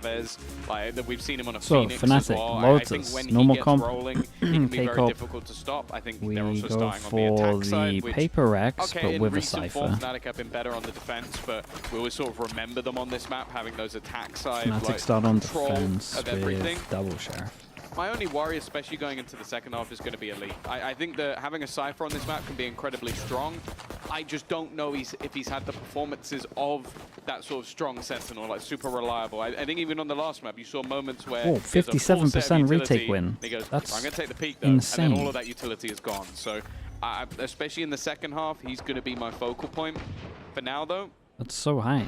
Like that we've seen him on a So, Phoenix Fnatic, as well. Lotus, I think when normal he gets comp, rolling, he can be very K-Cop. difficult to stop. I think We they're also go starting on the for attack the side, which, Paper Rex, okay, but with a recent form, Cypher. Fnatic have been better on the defense, but we always sort of remember them on this map having those attack side, Fnatic like, start on control defense of everything. with Double Sheriff. My only worry, especially going into the second half, is going to be Elite. I think that having a Cypher on this map can be incredibly strong. I just don't know if he's had the performances of that sort of strong Sentinel, like super reliable. I think even on the last map, you saw moments where... Oh, 57% retake win. He goes, That's I'm going to take the peak, though. insane. And then all of that utility is gone. So, especially in the second half, he's going to be my focal point. For now, though... That's so high.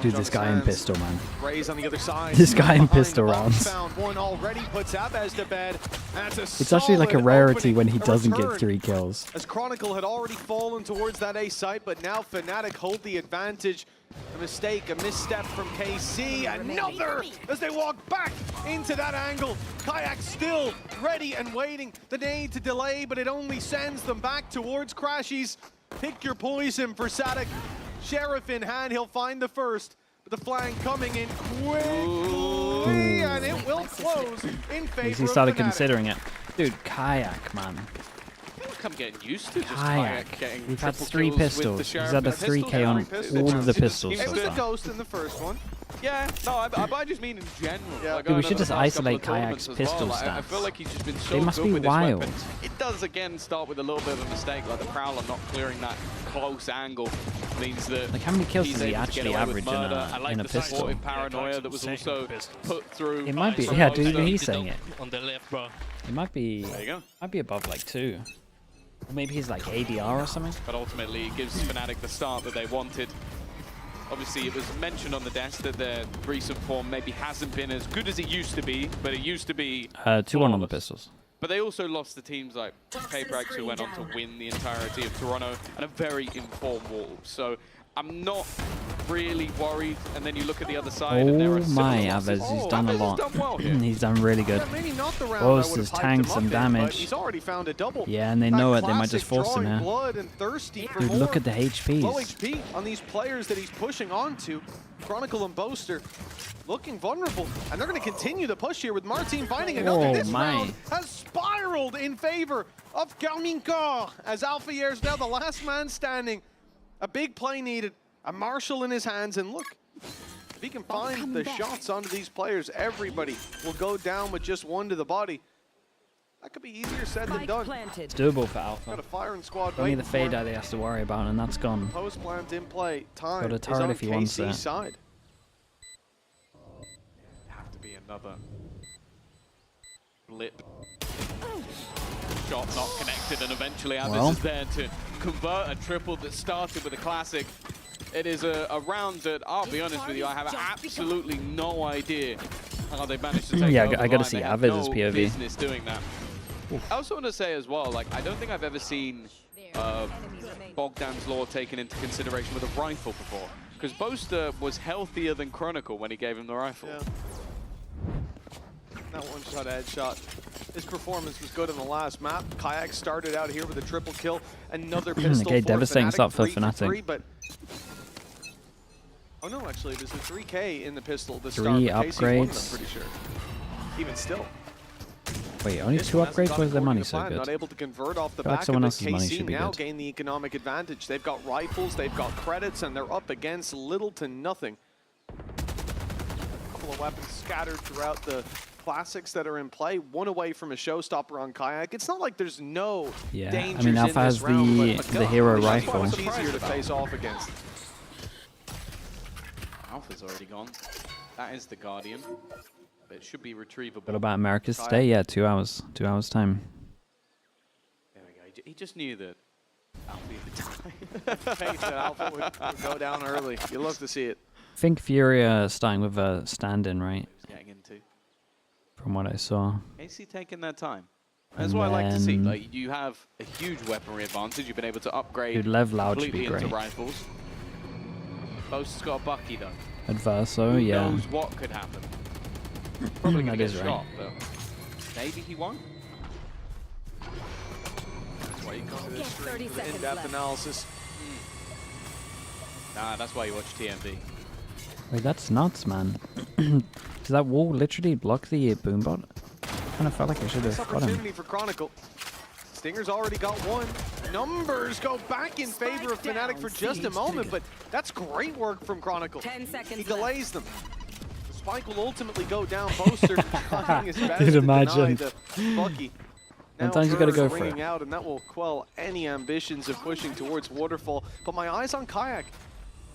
Dude, this guy in pistol, man. Raise on the other side. This guy in pistol rounds. One already puts Abez to bed. It's actually like a rarity when he doesn't get 3 kills. As Chronicle had already fallen towards that A site, but now Fnatic hold the advantage. A mistake, a misstep from KC. Another as they walk back into that angle. Kayak still ready and waiting. The need to delay, but it only sends them back towards Crashies. Pick your poison for Sadik. Sheriff in hand, he'll find the first. But the flank coming in quickly, and it will close in favor He started of Fnatic. considering it. Dude, Kayak, man. I feel like I'm getting used to just Kayak. getting We've had triple 3 kills with pistols. the He's Sheriff had a and pistol. 3k on all of the pistols It so was a far. ghost in the first one. Yeah, no, I just mean in general. Yeah. Like, Dude, we over should the just past couple isolate of tournaments Kayak's as pistol well. I stats. feel like he's just been so They must good be with his wild. weapons. It does, again, start with a little bit of a mistake, like the Prowler not clearing that close angle means that Like, how many kills he's does he able to actually get away with average in murder. I like a the pistol? supportive paranoia that was also put through. It might be, from yeah, both dude, sides. he's saying it. On the left, bro. It might be, There you go. might be above like 2. Or maybe he's like ADR or something. But ultimately, it gives Fnatic the start that they wanted. Obviously, it was mentioned on the desk that their recent form maybe hasn't been as good as it used to be, but it used to be 2-1 on the flawless. pistols. But they also lost to teams like Paperex, who went on to win the entirety of Toronto, and a very informed Wolves. So I'm not really worried. And then you look at the other side, and there Oh are my, similar losses. Avez, he's done a Avez lot. has done well here. He's done really good. Yeah, maybe not the round Oh, I so would his have hyped tanks him some up in, damage. but he's already found a double. Yeah, and they That know it. They might classic just force him drawing here. blood and thirsty for Dude, more. look at the Low HPs. HP on these players that he's pushing onto. Chronicle and Boaster looking vulnerable, and they're going to continue the push here with Martin finding another. Oh, This my. round has spiraled in favor of Garmincourt as Alphayear is now the last man standing. A big play needed, a Marshall in his hands, and look, if he can find the shots onto these players, everybody will go down with just one to the body. That could be easier said than done. It's doable for Got Alpha. a firing squad Only waiting the for fade him. out he has to worry about, and that's gone. Post plant in play. Time Got a is turret on if he wants KC's it. side. Have to be another blip. Shot not connected, and eventually Abyss Well. is there to convert a triple that started with a classic. It is a round that, I'll be honest with you, I have absolutely no idea how they managed to take Yeah, it over I gotta the see line. They have Abyss' no POV. business doing that. I also want to say as well, like, I don't think I've ever seen Bogdan's Law taken into consideration with a rifle before. Because Boaster was healthier than Chronicle when he gave him the rifle. Yeah. That one-shot headshot. His performance was good on the last map. Kayak started out here with a triple kill. Another pistol Okay, for devastating Fnatic, start for 3 Fnatic. 3, but oh no, actually, it was a 3K in the pistol to 3 start. but KC won them, upgrades. pretty sure. Even still. Wait, only This 2 one hasn't upgrades? gone Why is their according money to so plan, Not good? able to convert off the Feel like back someone of it. else's money KC should be now good. gain the economic advantage. They've got rifles, they've got credits, and they're up against little to nothing. A couple of weapons scattered throughout the classics that are in play. One away from a showstopper on Kayak. It's not like there's no Yeah, I dangers mean, in Alpha has this round, the- but a the gun hero is rifle. much easier to face off against. Alpha's already gone. That is the Guardian. But it should be retrievable. What about America's today? Yeah, 2 hours. 2 hours time. There we go. He just knew that Alpha would die. Fate that Alpha would go down early. You love to see it. I think Furia starting with a stand-in, right? He's getting into. From what I saw. AC taking their time. That's And what I like to see. then- Like, you have a huge weaponry advantage. You've been able to upgrade Dude, Lev Loud should be completely into great. rifles. Boast's got a Bucky though. Adverso, Who yeah. knows what could happen? Probably gonna That get is right. shot, but maybe he won't. That's why you come to this 30 stream for the seconds in-depth left. analysis. Nah, that's why you watch TMV. Wait, that's nuts, man. Does that wall literally block the boombot? I kind of felt like I should have got him. Opportunity for Chronicle. Stinger's already got one. Numbers go back in favor of Fnatic for just a moment, but that's great work from Chronicle. 10 seconds He delays them. The spike will ultimately go down. Boaster trying his best Dude, to deny imagine. the Bucky. Sometimes you gotta go for it. Ringing out, and that will quell any ambitions of pushing towards Waterfall. But my eyes on Kayak.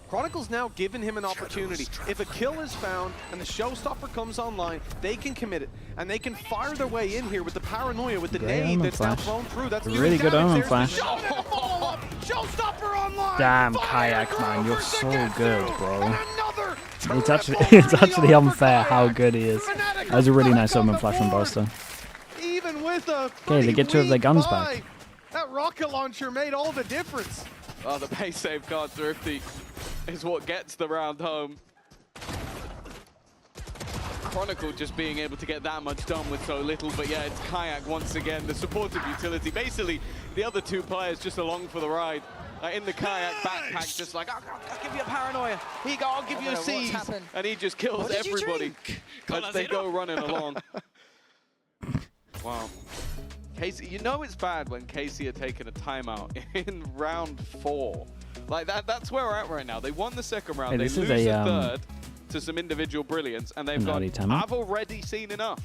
Chronicle's now given him an opportunity. If a kill is found and the showstopper comes online, they can commit it. And they can fire their way in here with the paranoia, with the Great nade omen that's now flash. flown through. That's Really doing good damage. omen There's flash. the shot and follow-up. Showstopper online. Damn, Fire Kayak, man, you're over so again, good, too. bro. And another It's actually, triple it's actually reload for unfair how Kayak. good he is. Fnatic That was a really are nice back on omen the flash from board. Boaster. Even with a Okay, they get to have their guns back. back. That rocket launcher made all the difference. Oh, the base save card thrifty is what gets the round home. Chronicle just being able to get that much done with so little, but yeah, it's Kayak once again, the supportive utility. Basically, the other two players just along for the ride. In the Kayak backpack, just like, I'll give you a paranoia. Here you go, I'll give you a seize. And he just kills everybody as they go running along. Wow. Casey, you know it's bad when Casey are taking a timeout in round 4. Like that's where we're at right now. They won the second round, Hey, they this lose is the a, third to some individual brilliance, and they've naughty gone, timeout. I've already seen enough.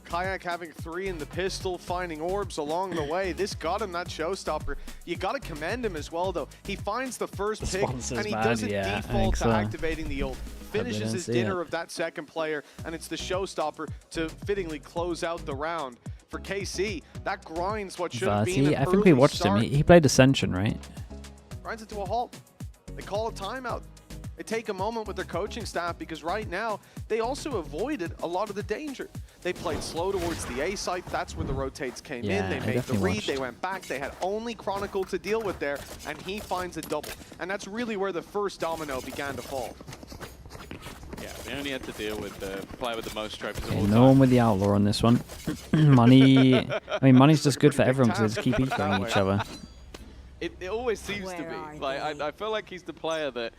Kayak having 3 in the pistol, finding orbs along the way. This got him that showstopper. You got to commend him as well, though. He finds the first The pick, sponsor's and he bad, doesn't yeah, I default think to so. activating the ult. Finishes didn't his see dinner it. of that second player, and it's the showstopper to fittingly close out the round. For KC, that grinds what should have been an I think we early watched start. him. He played Ascension, right? Grinds it to a halt. They call a timeout. They take a moment with their coaching staff because right now they also avoided a lot of the danger. They played slow towards the A site. That's where the rotates came in. Yeah, They I made the definitely read. watched. They went back. They had only Chronicle to deal with there, and he finds a double. And that's really where the first domino began to fall. Yeah, they only had to deal with the player with the most trophies of Okay, all no time. one with the Outlaw on this one. Money, I mean, money's just good for everyone because they just keep equaling each other. It always seems to be. Like I feel like he's the player that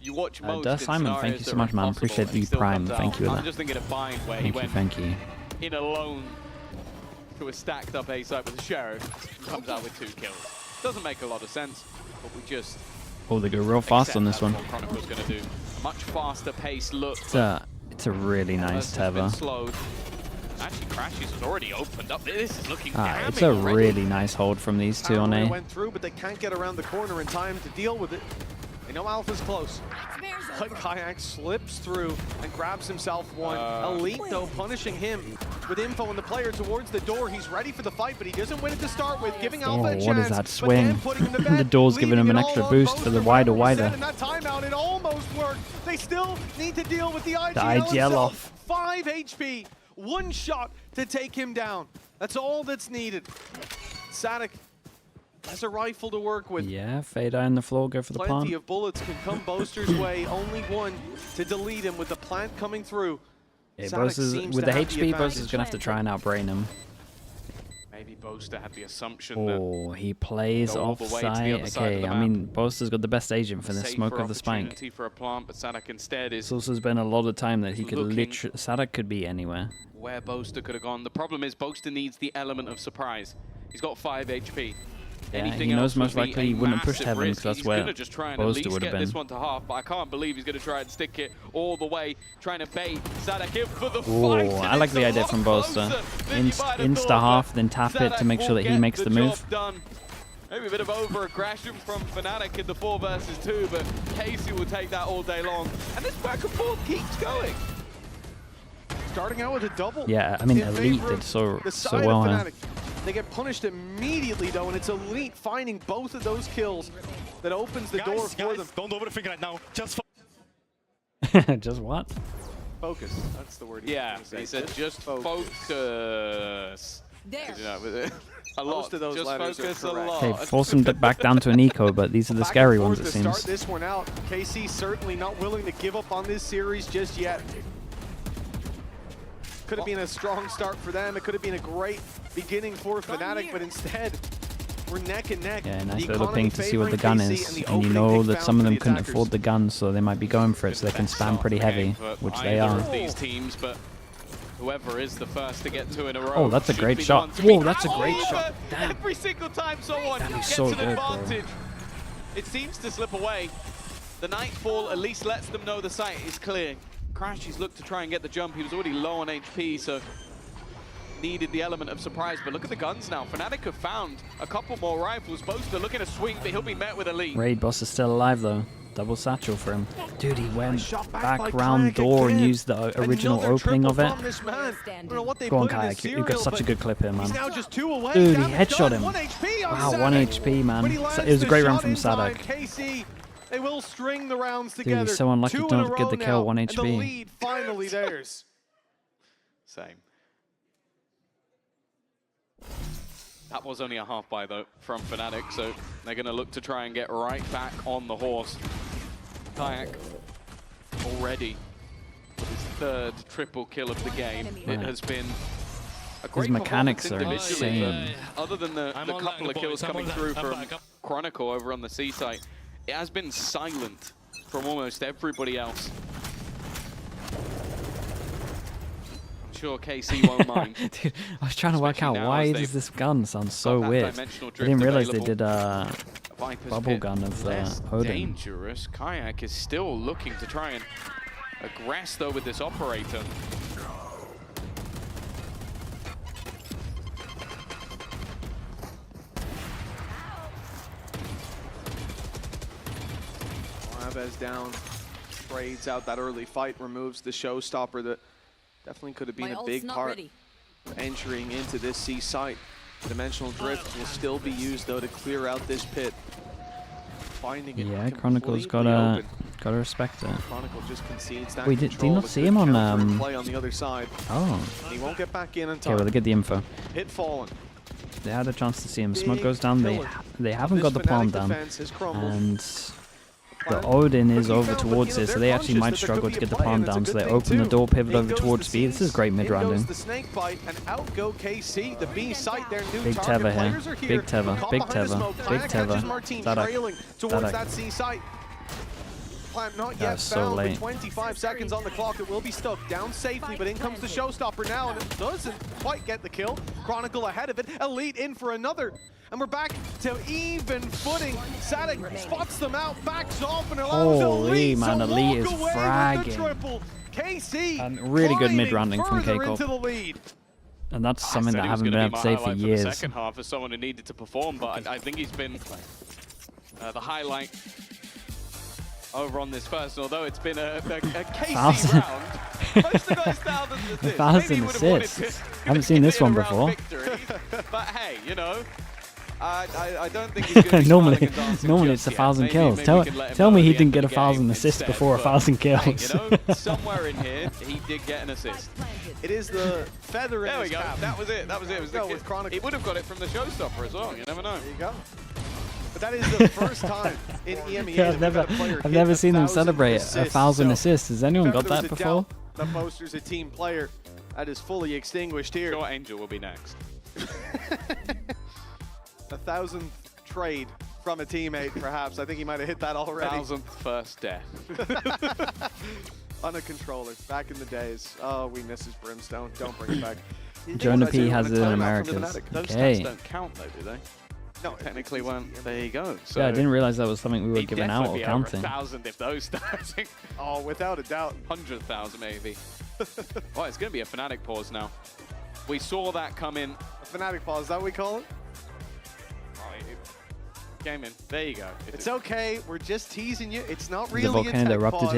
you watch most in Simon, thank you scenarios so that much, are man. impossible, Appreciate and he the still Prime. comes Thank out. you for I'm that. just thinking of Bind where he Thank you, went thank you. in alone to a stacked up A site with the Sheriff and comes out with 2 kills. Doesn't make a lot of sense, but we just Oh, they go real fast on this accept one. that's what Chronicle's going to do. Much faster pace look. It's a really nice tether. Slowed. Actually, Crashes has already opened up. This is looking Ah, it's damning a already. really nice hold from these two on Paranoia A. went through, but they can't get around the corner in time to deal with it. They know Alpha's close. But Kayak slips through and grabs himself one. Elite, though, punishing him with info on the player towards the door. He's ready for the fight, but he doesn't win it to start with, giving Alpha a Oh, chance. what is that but then swing? putting him to The bed, door's giving him leaving an it extra all boost on for the Boaster. wider, Remember we wider. said in that timeout, it almost worked. They still need to deal with the IGL, IGL himself. off. 5 HP, 1 shot to take him down. That's all that's needed. Sadik has a rifle to work with. Yeah, fade eye on the floor, go for the Plenty plant. of bullets can come Boaster's way. Only one to delete him with the plant coming through. Yeah, Sadik Boaster's, seems with to the have HP, Boaster's advantage. gonna have to try and outbrain him. Maybe Boaster had the assumption that Oh, he plays Go all the way to the offside. other side of Okay, the I map. mean, Boaster's got the best agent for the safer smoke of the spike. opportunity for a plant, but Sadak instead is It's also been a lot of time that he could Looking- literally. Sadak could be anywhere. where Boaster could have gone. The problem is Boaster needs the element of surprise. He's got 5 HP. Yeah, Anything he knows else would most be likely a he wouldn't have pushed massive heaven risk. because that's He's where gonna just try and at Boaster least would have get this been. one to half, but I can't believe he's going to try and stick it all the way, trying to bait Sadak in for the Oh, fight. I and like it's the a idea lot from Boaster. closer than you might have Insta thought, half, but then tap it to Sadak make sure will that he get makes the job move. done. Maybe a bit of over-aggression from Fnatic in the 4 versus 2, but Casey will take that all day long. And this back and forth keeps going. Starting out with a double. Yeah, I mean, in Elite favor did of so the side well of here. Fnatic. They get punished immediately, though, and it's Elite finding both of those kills that opens the door for them. Don't overthink right now. Just Just what? Focus. That's the word. Yeah, was gonna he say. said just focus. focus. There. You know, a lot. Most of those just letters are focus a correct. lot. Okay, force him back down to an eco, but these are the Back scary and ones, forth it to start seems. this one out. KC certainly not willing to give up on this series just yet. Could have been a strong start for them. It could have been a great beginning for Fnatic, but instead, We're neck and neck. Yeah, nice The little economy ping to see what the favoring gun KC is. the And you opening know pick that found some of for them the couldn't attackers. afford the gun, so they might be going for it so they can spam pretty heavy, which they either are. of these teams, but whoever is the first to get two in a row. Oh, that's a should great be the shot. one to Whoa, beat. that's a great Oh, shot. but Damn. Every single time someone That'd be gets so an good, bro. advantage, it seems to slip away. The Nightfall at least lets them know the site is clear. Crash, he's looked to try and get the jump. He was already low on HP, so needed the element of surprise. But look at the guns now. Fnatic have found a couple more rifles. Boaster looking to swing, but he'll be met with a lead. Raid boss is still alive though. Double satchel for him. Dude, he went Shot back by round Kayak door and again. used the original Another opening of triple it. from this man. I don't know what they Go on, put in his Kayak. You've got cereal, such a but good clip here, he's man. now just 2 away. Dude, he Damage headshot done. him. 1 HP on Wow, Sadak. 1 HP, man. When he So lands it was a the great round shot from inside, Sadak. KC, they will string the rounds Dude, together. he's so unlucky 2 to in a not get row the kill, now, 1 and the HP. lead finally theirs. Same. That was only a half buy though from Fnatic, so they're going to look to try and get right back on the horse. Kayak already with his 3rd triple kill of the game. It has been a great mechanics performance are individually, insane. but other than the couple of kills coming through from Chronicle over on the C site, it has been silent from almost everybody else. I'm sure KC won't mind. Dude, I was trying to work out Especially now why as does they've this gun sound so that weird. dimensional I drift didn't realize they available. did Viper's bubble Pit gun of less Odin. dangerous. Kayak is still looking to try and aggress though with this operator. Moabez down, trades out that early fight, removes the showstopper that definitely could have been a big part entering into this C site. Dimensional drift will still be used though to clear out this pit. Finding it Yeah, Chronicle's completely open. gotta respect it. Chronicle just concedes that Wait, do you control not with see good him on, counter and play on the other side. Oh. He won't get back in Okay, time. well, they get the info. Pit fallen. They had a chance to see him. Smoke Big goes down. They pillar. haven't This got the palm Fnatic down. defense has crumbled. And the Plan Odin is could be over found, but, towards you know, it, so they're they actually conscious might that there struggle could to be get the a play, palm and it's a down, so good they thing open the too. door, pivot In over goes towards the B. This is C's, great in mid-rounding. goes the snake bite, and out go KC. The B site, their new Big target Teva here. players are here. Big Teva, Caught big behind the Teva, smoke. big Planet catches Teva. Martin Dadak. trailing towards Dadak. that C site. Plant not That yet was so found with late. 25 seconds on the clock. It will be stuck down safely, but in comes the showstopper now, and it doesn't quite get the kill. Chronicle ahead of it. Elite in for another. And we're back to even footing. Sadak spots them out, backs off, and allows Holy Elite man, to Elite walk is away with the fragging. triple. KC Really good climbing mid-rounding from further K-Corp. into the lead. And that's something that I I said haven't he been was able gonna to say be for my highlight years. the second half as someone who needed to perform, but I think he's been the highlight over on this first. Although it's been a KC 1,000. round. Most of those 1,000 assists. 1,000 Maybe he would have wanted assists. to Haven't seen this get one a round before. victory. But hey, you know, I don't think he's going to be normally, smiling and dancing normally just it's yet. 1,000 Maybe- kills. maybe Tell, we can let him tell know me at he the didn't end get of the 1,000 game assists instead, before but 1,000 hey, kills. you know, somewhere in here, he did get an assist. It is the feather in There we his go. cap. That was it. That was it. It was the Go kid. with Chronicle. He would have got it from the showstopper as well. You never know. There you go. But that is the first time in EMEA Yeah, that we've had a player I've hit never seen them 1,000 celebrate assists. 1,000 So, assists. Has anyone if got there was that a before? doubt that Boaster's a team player, that is fully extinguished here. Sure, Angel will be next. 1,000th trade from a teammate, perhaps. I think he might have hit that already. 1,000th first death. On a controller, back in the days. Oh, we miss his brimstone. Don't bring it back. Jonah What I P do has on it a in timeout from Americas. Fnatic. Those Okay. stats don't count though, do they? No, Technically, weren't. There you go. So Yeah, I didn't realize that was something we were he'd giving out definitely or be over counting. 1,000 if those stats. Oh, without a doubt. 100,000 maybe. Oh, it's going to be a Fnatic pause now. We saw that come in. A Fnatic pause, is that what we call it? Oh, it came in. There you go. It's okay. We're just teasing you. It's not The really a volcano that tech erupted pause.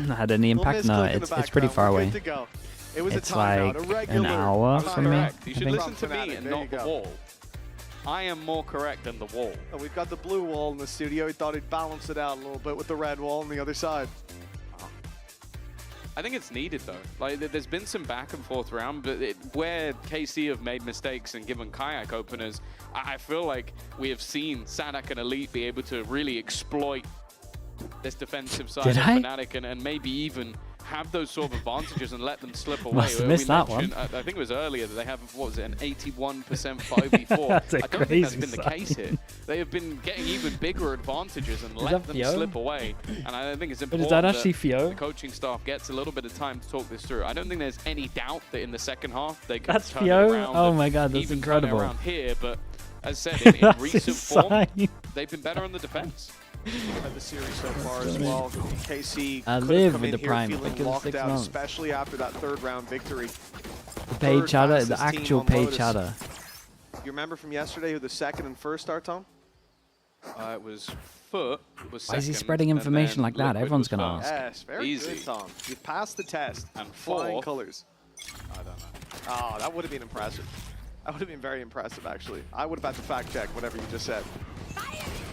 here had any impact? No, We'll it's misclick in the pretty background. far We're away. good to go. It was It's a timeout, like a regular an hour That's from me. correct. You I should think. listen to me Fnatic, and there you not the go. wall. I am more correct than the wall. Oh, we've got the blue wall in the studio. He thought he'd balance it out a little bit with the red wall on the other side. I think it's needed though. Like there's been some back and forth round, but where KC have made mistakes and given Kayak openers, I feel like we have seen Sadak and Elite be able to really exploit this defensive side Did of I? Fnatic and maybe even have those sort of advantages and let them slip away. Must have missed that one. I think it was earlier that they have, what was it, an 81% 5v4. That's a I don't think that's crazy been the case here. They have been getting even bigger advantages and let them slip away. And I think it's But important is that actually Fio? the coaching staff gets a little bit of time to talk this through. I don't think there's any doubt that in the second half they could That's turn Fio? it around. Oh and my god, that's even incredible. turn it around here, but as said, in That's recent form, insane. they've been better on the defense. Of the series so far as well. KC I could live have come with in the here prime. feeling Think of the locked 6 out, months. especially after that third round victory. The paid Third chatter, the fastest team actual on paid Lotus. chatter. You remember from yesterday who the second and first are, Tom? It was Foot. Was Why is he second, spreading and information then like that? Liquid Everyone's was gonna first. ask. Yes, very Easy. good, Tom. You've passed the test. And Flying fourth. colors. I don't know. Oh, that would have been impressive. That would have been very impressive, actually. I would have had to fact check whatever you just said.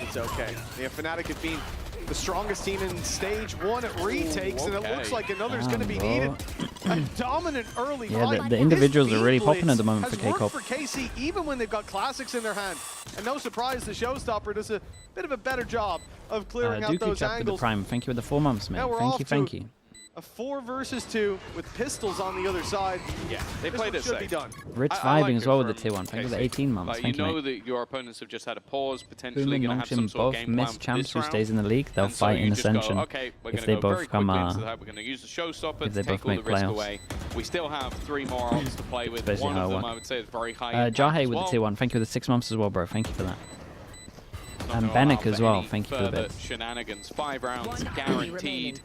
It's okay. Yeah, Fnatic have been the strongest team in stage 1 at retakes, and it okay. looks like another's going to be Damn, needed. A dominant early Yeah, fight. the individuals This are really Beam popping at the Blitz moment for has K-Cop. worked for KC, even when they've got classics in their hand. And no surprise, the Showstopper does a bit of a better job of clearing out Dookie those Chap with the angles. prime. Thank you with the 4 months, mate. Now we're Thank off you, to thank you. A 4 versus 2 with pistols on the other side. Yeah, they This played one it should be safe. done. Rich I vibing like as it well with the from tier 1. Thank you for the KC. 18 months. Like, Thank you you, know mate. that your opponents have just had a pause, potentially Boom and going to have some Longshim sort of both game plan missed for champs this who round. stays in the league. They'll And so fight in you just go, Ascension okay, we're if gonna they go both very come, quickly into that. We're going to use the Showstopper if they to both take all the make risk playoffs. away. We still have 3 more odds to play with. Basically One how of I them, won. I would say, is very high impact Jahe as with well. the tier 1. Thank you for the 6 months as well, bro. Thank you for that. Not And gonna allow Bannock as for well. any Thank you for the further bits. Shenanigans. 5 rounds One enemy guaranteed. remaining.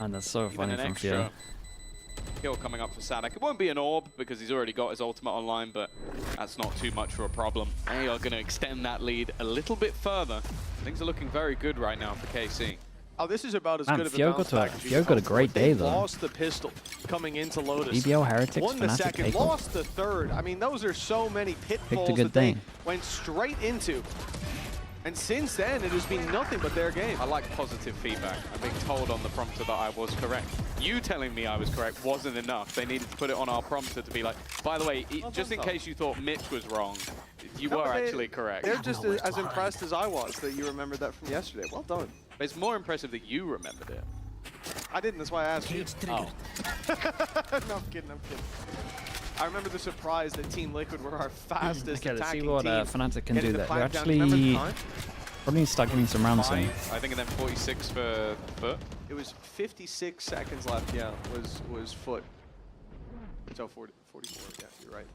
And that's so Even funny an from extra Fio. kill coming up for Sadak. It won't be an orb because he's already got his ultimate online, but that's not too much for a problem. They are going to extend that lead a little bit further. Things are looking very good right now for KC. Oh, this is about as Man, good of a Fio bounce got back as you Fio can got a hope great for. day, They though. lost the pistol coming into Lotus. BBL Heretics, Won the Fnatic, second, K-Cop. lost the third. I mean, those are so many pitfalls good that they day. went straight into. And since then, it has been nothing but their game. I like positive feedback. I'm being told on the prompter that I was correct. You telling me I was correct wasn't enough. They needed to put it on our prompter to be like, by the way, just in case you thought Mitch was wrong, you No, were they- actually correct. They're just as impressed as I was that you remembered that from yesterday. Well done. But it's more impressive that you remembered it. I didn't, that's why I asked you. Cage triggered. No, I'm kidding, I'm kidding. I remember the surprise that Team Liquid were our fastest Okay, let's see attacking what team. Fnatic can getting do the there. They're clamp down. Remember the actually time? probably need to start getting some rounds in. 5, I think, and then 46 for Foot. It was 56 seconds left, yeah, was Foot. So 44, yeah, you're right.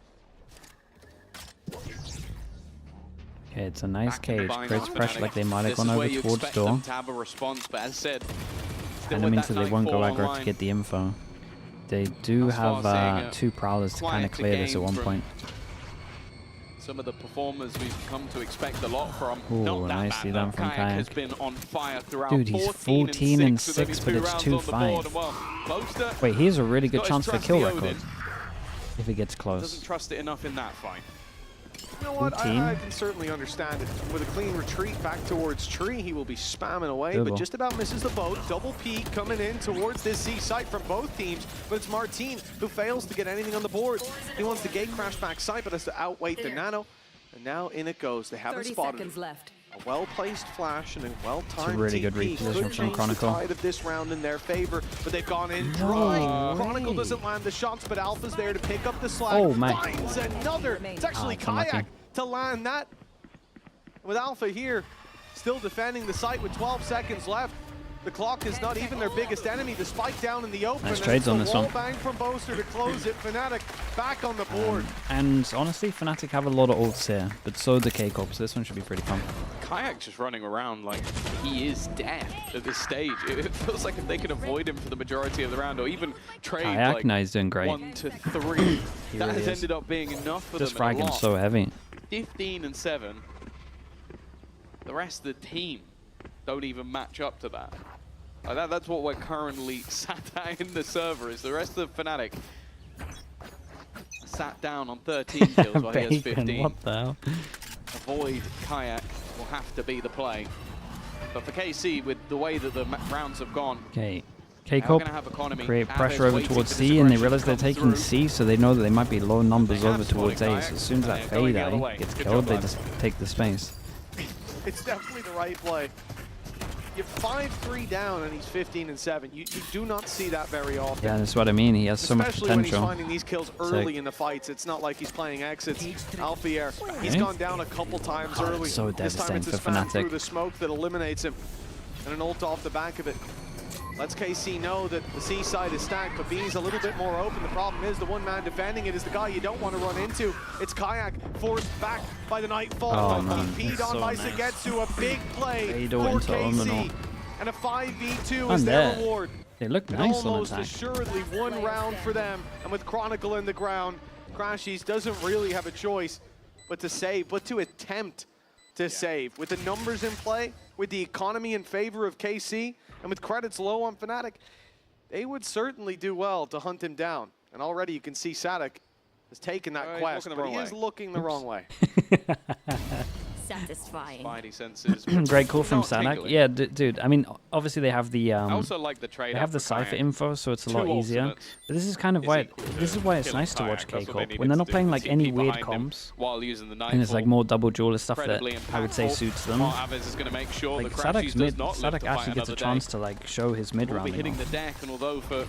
Okay, it's a nice Back in the cage. bind Creates on pressure Fnatic. like they might have This gone is where over you towards expect door. them to have a response, but as said, still And with it means that that they won't go 9-4 aggro to online, get the info. They do Thus far have seeing a 2 prowlers to kind of quieter clear this at game one from point. some of the performers we've come to expect a lot from. Ooh, Not that nicely bad, done though. from Kayak has Kayak. been on fire throughout. Dude, he's 14 and 6, but it's 2-5. Boaster Wait, here's a really good got his chance for trusty kill Odin. record. If he gets Doesn't close. trust it enough in that fight. You know what, 14. I can certainly understand it. With a clean retreat back towards Tree, he will be spamming away, Doable. but just about misses the boat. Double peek coming in towards this C site from both teams, but it's Martin who fails to get anything on the board. He wants the gate crash back site, but has to outweight the Nano. And now in it goes. They haven't 30 spotted seconds it. left. A well-placed flash and a well-timed It's a really good TP reposition could from change Chronicle. the tide of this round in their favor, but they've gone in dry. No Chronicle way. doesn't land the shots, but Alpha's there to pick up the slack. Oh, my. Finds another. It's actually it's unlucky. Kayak to land that. With Alpha here, still defending the site with 12 seconds left. The clock is not even their biggest enemy. The spike down in the open. Nice and trades it's on the this wall one. bang from Boaster to close it. Fnatic back on the board. And honestly, Fnatic have a lot of ults here, but so do K-Cop, so this one should be pretty fun. Kayak just running around like he is dead at this stage. It feels like if they can avoid him for the majority of the round, or even trade Kayak, like no, he's doing great. 1 to 3, He that really has is. ended up being enough for This them. in a fragging's lot. so heavy. 15 and 7. The rest of the team don't even match up to that. Like that's what we're currently sat at in the server. Is the rest of the Fnatic sat down on 13 kills while he has Bacon, 15. what the hell? Avoid Kayak will have to be the play. But for KC, with the way that the rounds have gone, Okay, they're K-Cop going to have economy. create Aves pressure over waiting towards for this C, and they aggression realize to they're come taking through. C, so they know that they might be low numbers They have over spotted towards A. Kayak, So as soon as and that they're going fade the other eye way. gets Good killed, job, they lads. just take the space. It's definitely the right play. you're 5-3 down and he's 15-7. You do not see that very often. Yeah, that's what I mean. He has so much Especially when he's potential. finding these kills early in the fights. It's not like he's playing exits. Alfier, he's gone down a couple times early. So this time it's a devastating for spam through Fnatic. the smoke that eliminates him. And an ult off the back of it. Lets KC know that the C side is stacked, but B's a little bit more open. The problem is the one man defending it is the guy you don't want to run into. It's Kayak, forced back by the Nightfall. Oh, man. He's on So by nice. Sagetsu, a big play Fado for into KC. Omino. And a 5v2 And is their there. reward. They look And nice on almost attack. assuredly one round for them. And with Chronicle in the ground, Crashies doesn't really have a choice but to save, but to attempt to save. With the numbers in play, with the economy in favor of KC, and with credits low on Fnatic, they would certainly do well to hunt him down. And already you can see Sadik has taken that He's quest, looking the but he wrong is way. looking the wrong way. Satisfying. Spidey senses. Great call from Not Sadak. tingling. Yeah, dude. I mean, obviously they have the I also like the trade. they have the Cypher info, so it's a lot easier. But this is kind of Is why equal to this is why it's killing nice to watch Kayak. That's what they K-Corp needed when they're to not do. playing The like TP any weird behind him comps, while using the and it's like Nightfall. more double duelist stuff that Incredibly I would say impactful. suits them. Smart Aves is going to make sure Like that Crashies Sadak's does mid, not live Sadak to fight actually gets a another chance day. to like show his mid We'll be round. hitting the deck, and although for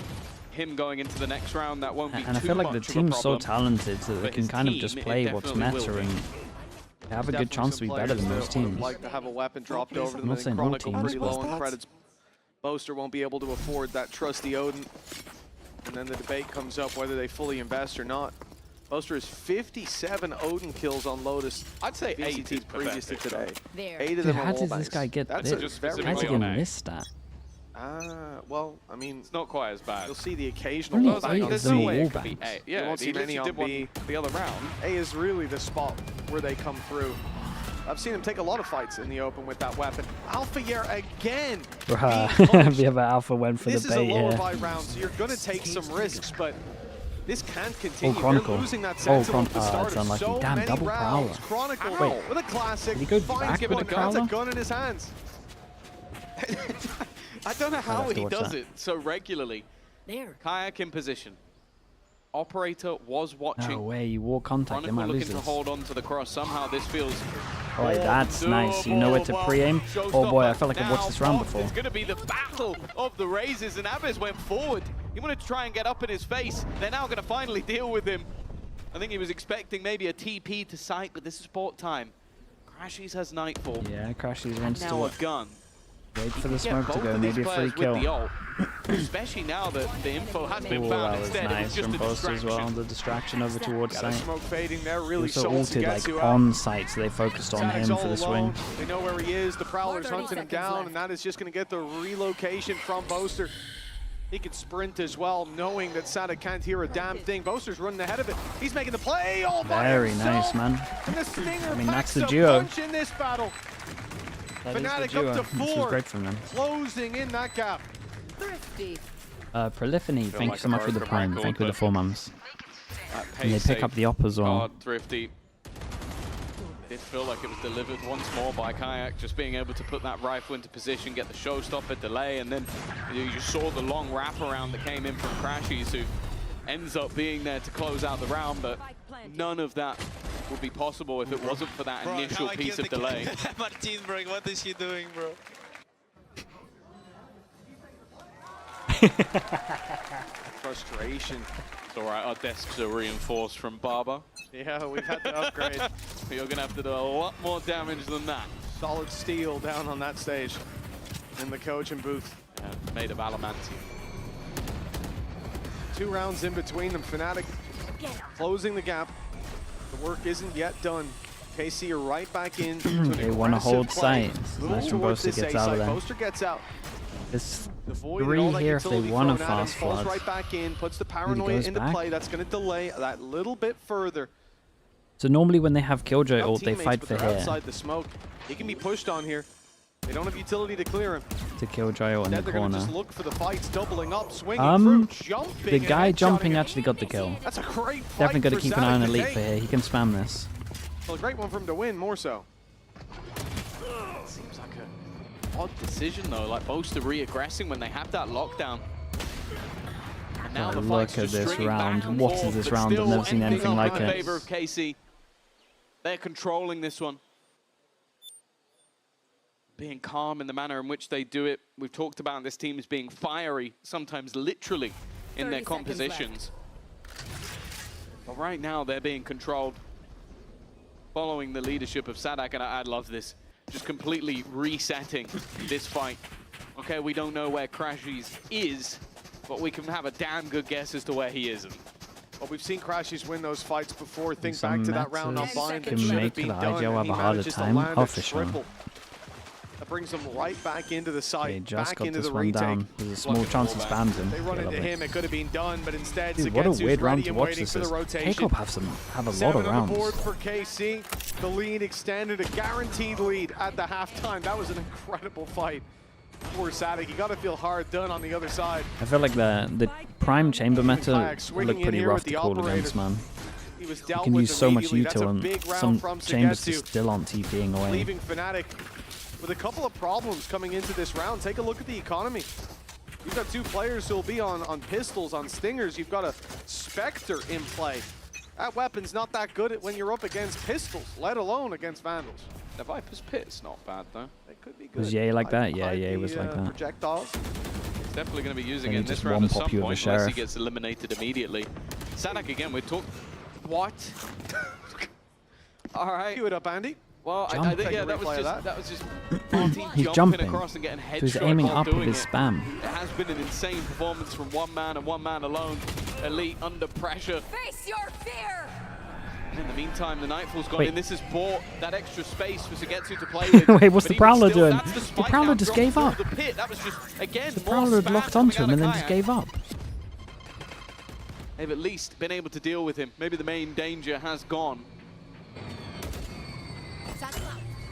him going into the next round, that won't be And I too feel like the much of a team's so problem. talented that they For can his kind of team, just it play what's definitely meta will and be. they have a good Definitely chance to some be better than players most that would teams. like to have a weapon dropped over them. I'm not And saying then all Chronicle teams, pretty but- low on credits. Boaster won't be able to afford that trusty Odin. And then the debate comes up whether they fully invest or not. Boaster has 57 Odin kills on Lotus. I'd say 8 VCT is previous to pathetic, today. There. 8 of Dude, them how are did wall this guy bangs. get That's this? just How very did he specifically get on A. missed that? Well, I mean, It's not quite as bad. you'll see the occasional Only wall bang eight on of There's them no are way wall it could be bangs. A. Yeah, won't see he many literally on did B. one the other round. A is really the spot where they come through. I've seen him take a lot of fights in the open with that weapon. Alfier again. being punished. The other Alpha went for This the is a bait lower here. buy round, so you're going to take some risks, but this can't continue. They're Chronicle. losing that Oh, sentinel at the it's start of unlucky. so Damn, many double rounds. Prowler. Chronicle Wait, with a classic. did he go finds back with one, the got a Prowler? gun in his hands. I don't know how have to he watch does that. it so regularly. There. Kayak in position. Operator was watching. No way, you wall contact, they Chronicle might looking lose to this. hold on to the cross. Somehow this feels. Oh, that's nice. You know where to pre-aim. Oh boy, I felt like I've watched this round before. It's going to be the battle of the raises, and Aves went forward. He wanted to try and get up in his face. They're now going to finally deal with him. I think he was expecting maybe a TP to sight, but this is sport time. Crashies has Nightfall. Yeah, Crashies wants Now a to gun. wait for the Get smoke to both go, of these maybe a free players with the kill. ult, especially now that the info has been Oh, found that was instead. It was nice just from a Boaster as well. distraction. The distraction over towards Got a site. smoke fading there, He really also sold ulted like Sagetsu out. on site, so they focused on Sadek's him all for the alone. swing. They know where he is. The Prowler's 30 hunting him seconds down, left. and that is just going to get the relocation from Boaster. He can sprint as well, knowing that Sadak can't hear a damn thing. Boaster's running ahead of it. He's making the play all by Very himself. nice, man. And the Stinger I mean, packs that's the a duo. punch in this battle. That is the Fnatic duo. up to This was 4, great from them. closing in that gap. Thrifty. Proliphony, thank you like so a much for the broken prime. record, Thank you for the but 4 months. That And they pace pick save up the op as well. card, Thrifty. Did feel like it was delivered once more by Kayak, just being able to put that rifle into position, get the showstopper delay, and then you just saw the long wraparound that came in from Crashies, who ends up being there to close out the round, but none of that would be possible if it wasn't for that initial piece of delay. Martin, bro, what is he doing, bro? Frustration. It's all right, our desks are reinforced from Barber. Yeah, we've had to upgrade. You're going to have to do a lot more damage than that. Solid steel down on that stage in the coaching booth. Yeah, made of adamantium. 2 rounds in between them. Fnatic closing the gap. The work isn't yet done. KC are right back in. They want to hold site. Nice from Boaster gets out of there. Boaster gets out. It's The void and 3 all that here if they utility want to thrown at him, fast falls flood. right back in, puts the paranoia goes into back. play. That's going to delay that little bit further. So normally when they have Killjoy Got ult, they teammates, fight but for they're here outside the smoke. He can be pushed on here. They don't have utility to clear him. to Killjoy ult in Instead, the they're going to corner. just look for the fights, doubling up, swinging through, jumping. The and guy headshotting jumping him. actually got the kill. That's a great fight. Definitely got to for keep an eye on Sadak to Elite take. for here. He can spam this. Well, a great one for him to win, more so. Seems like a odd decision though, like Boaster re-aggressing when they have that lockdown. And now Oh, the look fight's at just this stringing round. back and What is forth, this but round? I've still never seen ending anything up like in it. favor of KC. They're controlling this one. being calm in the manner in which they do it. We've talked about this team as being fiery, sometimes literally, in their compositions. But right now, they're being controlled, following the leadership of Sadak, and I love this. Just completely resetting this fight. Okay, we don't know where Crashies is, but we can have a damn good guess as to where he is. Well, we've seen Crashies win those fights before. Think back to that round on Bind that can should have make been the done, IGL and he have a harder manages to time. land Oh, a for sure. triple. That brings them right back into the site, Okay, just back got into this the one retake. down. There's a small chance he spams him. They run Yeah, into lovely. him, it could have been done, but instead Dude, what a Sugetsu's weird round ready to and watch waiting this for the is. rotation. K-Corp have a lot 7 of on rounds. the board for KC. The lead extended, a guaranteed lead at the halftime. That was an incredible fight. Poor Sadak, you got to feel hard done on the other side. I feel like the prime chamber meta Kayak swinging looked in pretty here rough with to the call operator. against, man. He was You dealt can with use so much immediately. That's a util, big and round some from chambers Sugetsu, just still aren't TPing away. leaving Fnatic with a couple of problems coming into this round. Take a look at the economy. You've got 2 players who will be on pistols, on stingers. You've got a Spectre in play. That weapon's not that good when you're up against pistols, let alone against Vandals. The Viper's Pit's not bad, though. It could be good. Was Ye like that? Yeah, Hide Ye the, was like that. projectiles. He's definitely going to be using Then it he in this just round at one-pop some you with point, the unless he Sheriff. gets eliminated immediately. Sadak again, we're talking... What? All right. Cue it up, Andy. Well, I Jump. think, yeah, Take a replay of that was just He's jumping jumping. across and getting So he's headshot aiming while up with doing his it. spam. It has been an insane performance from one man and one man alone. Elite under pressure. Face your fear! In the meantime, the Nightfall's gone Wait. in. This has bought that extra space for Sugetsu to play with. Wait, what's But the even Prowler still, doing? that's The spike Prowler now just dropped gave through up. The pit. That was just, again, The more Prowler had spam locked coming onto out him and of then just Kayak. gave up. They've at least been able to deal with him. Maybe the main danger has gone.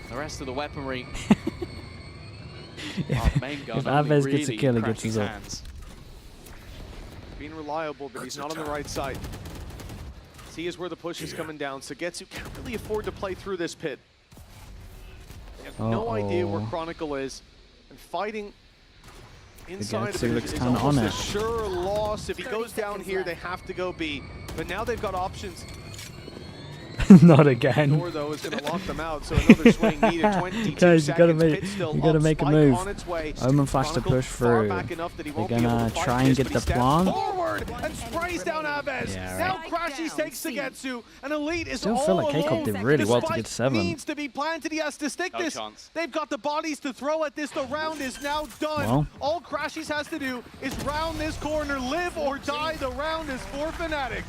The rest of the weaponry. The main gun if only Aves really gets a kill, he gets Crashy's his up. hands. Being reliable, but he's not on the right side. See is where the push is coming down. Sugetsu can't really afford to play through this pit. They have no idea where Chronicle is. And fighting inside of Sugetsu it looks is kinda almost on a it. sure loss. If he 30 goes down seconds here, left. they have to go B. But now they've got options. Not again. Door, though, is going to lock them out, so another swing needed. 22 Guys, you gotta seconds. make- Pit still you gotta up. make a Spike move. on its way. Omen flash to Chronicle push far through. back enough that he They're won't be able gonna to fight try and this, get but the he steps plant. forward and sprays down Aves. Yeah, Now right. Crashies takes Sugetsu, and Elite is Still all feel like K-Corp alone. did really The well to spike get 7. needs to be planted. He has to stick No this. chance. They've got the bodies to throw at this. The round is now done. Well. All Crashies has to do is round this corner, live or die. The round is for Fnatic.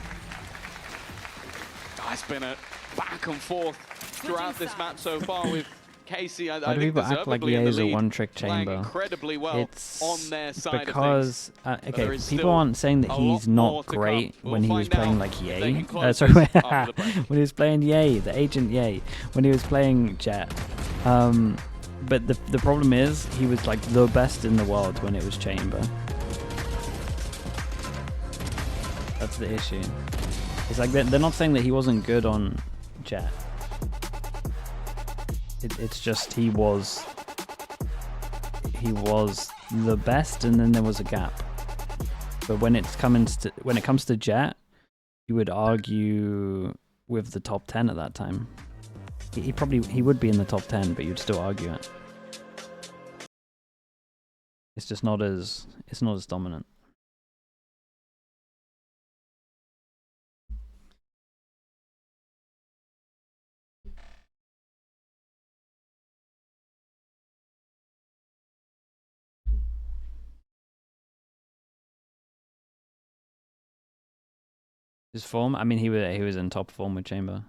It's been a back and forth throughout this match so far with Casey. I Why do think people act like deservedly in EA the is a lead, one-trick playing chamber? incredibly well It's on their side because of things. okay, there is people still aren't saying that a he's lot more not to come. great We'll when he was find playing out like if they Ye. can close Sorry, this after the break. when he was playing Ye, the agent Ye, when he was playing Jet. But the problem is he was like the best in the world when it was chamber. That's the issue. It's like they're not saying that he wasn't good on Jet. It's just he was the best, and then there was a gap. But when it comes to Jet, you would argue with the top 10 at that time. He would be in the top 10, but you'd still argue it. It's just not as dominant. His form, I mean, he was in top form with Chamber.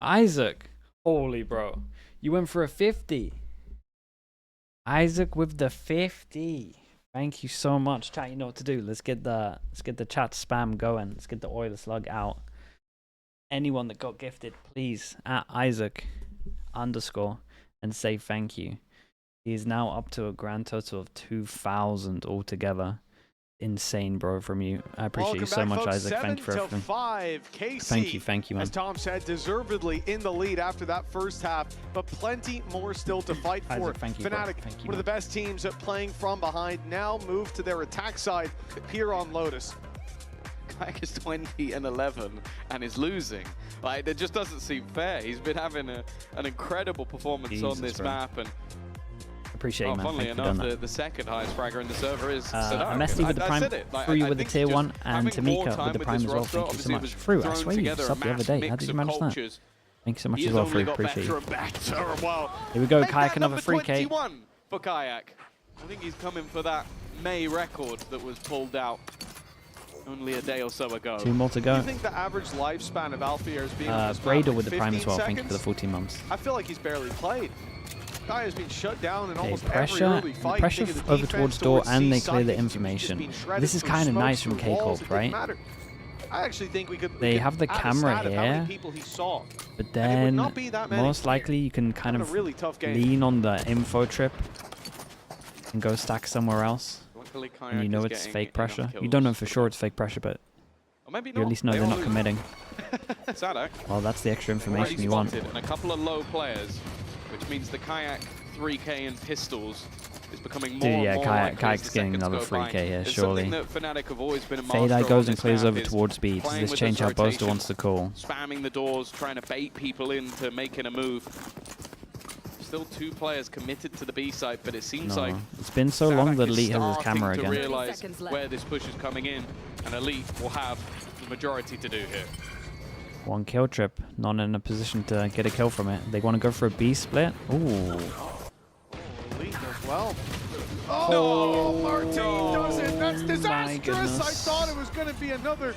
Isaac, holy bro, you went for a 50. Isaac with the 50. Thank you so much, chat. You know what to do. Let's get the chat spam going. Let's get the oil slug out. Anyone that got gifted, please at Isaac _ and say thank you. He is now up to a grand total of 2,000 altogether. Insane, bro, from you. I appreciate you so much, folks. Isaac. Thank you for 7 to everything. 5. KC, Thank you, man. as Tom said, deservedly in the lead after that first half, but plenty more still to fight for. Isaac, thank you, bro. Fnatic, Thank you, one of the best teams at playing from behind, now move to their attack side here on Lotus. Kayak is 20 and 11 and is losing. Like, it just doesn't seem fair. He's been having an incredible performance on Jesus, this bro. map, and Appreciate it, man. funnily Thank you for enough, doing that. the second highest fragger in the server is I Sadak. messed you with the I Prime, said it. Like, Fru I with the think tier just 1, and having more Tamika time with the with Prime this as well. roster, Thank you so obviously much. was Fru, I thrown swear you together a subbed the other mass day. How mix did you of manage that? cultures. Thank you so much He's as well, only Fru. got Appreciate better you. and better. Wow. Here we go, Make Kayak, that another number 3K. 21 for Kayak. I think he's coming for that May record that was pulled out only a day or so ago. 2 more to Do go. you think the average lifespan of Alfier is being on this map, Brader like with the Prime as 15 well. Thank you for the seconds? 14 months. I feel like he's barely played. Guy has been shut down in Okay, almost pressure, every early fight. pressure Think of the over defense towards door, towards and they C clear the side, he's just information. been shredded This is through kind of smokes, nice from through walls, K-Corp, it didn't right? matter. I actually think we could. They could have the add a camera stat of how many here, people he saw. But would then not be that many. most likely you can kind Having of a really tough game. lean on the info trip and go stack somewhere else. Luckily, And Kayak you know is it's getting fake enough pressure. You kills don't know for the sure match. it's fake pressure, but Or maybe you not. at least know They they're all not lose. committing. Sadak. Well, that's the extra Already information you want. spotted, and a couple of low players, which means the Kayak 3K and pistols is becoming more Dude, and yeah, more Kayak- likely as Kayak's the getting seconds another go by. 3K here, It's surely. something that Fnatic have always been a Fade master Eye of goes on and this plays map over is towards B. Does playing this with change this how Boaster rotation, wants to call? spamming the doors, trying to bait people into making a move. Still 2 players committed to the B side, but it seems No. like It's been so long Sadak that is Elite has his starting camera to again. realize 30 seconds left. where this push is coming in, and Elite will have the majority to do here. 1 kill trip, not in a position to get a kill from it. They want to go for a B split. Ooh. Elite as well. Oh, Martin does it. That's disastrous. goodness. I thought it was going to be another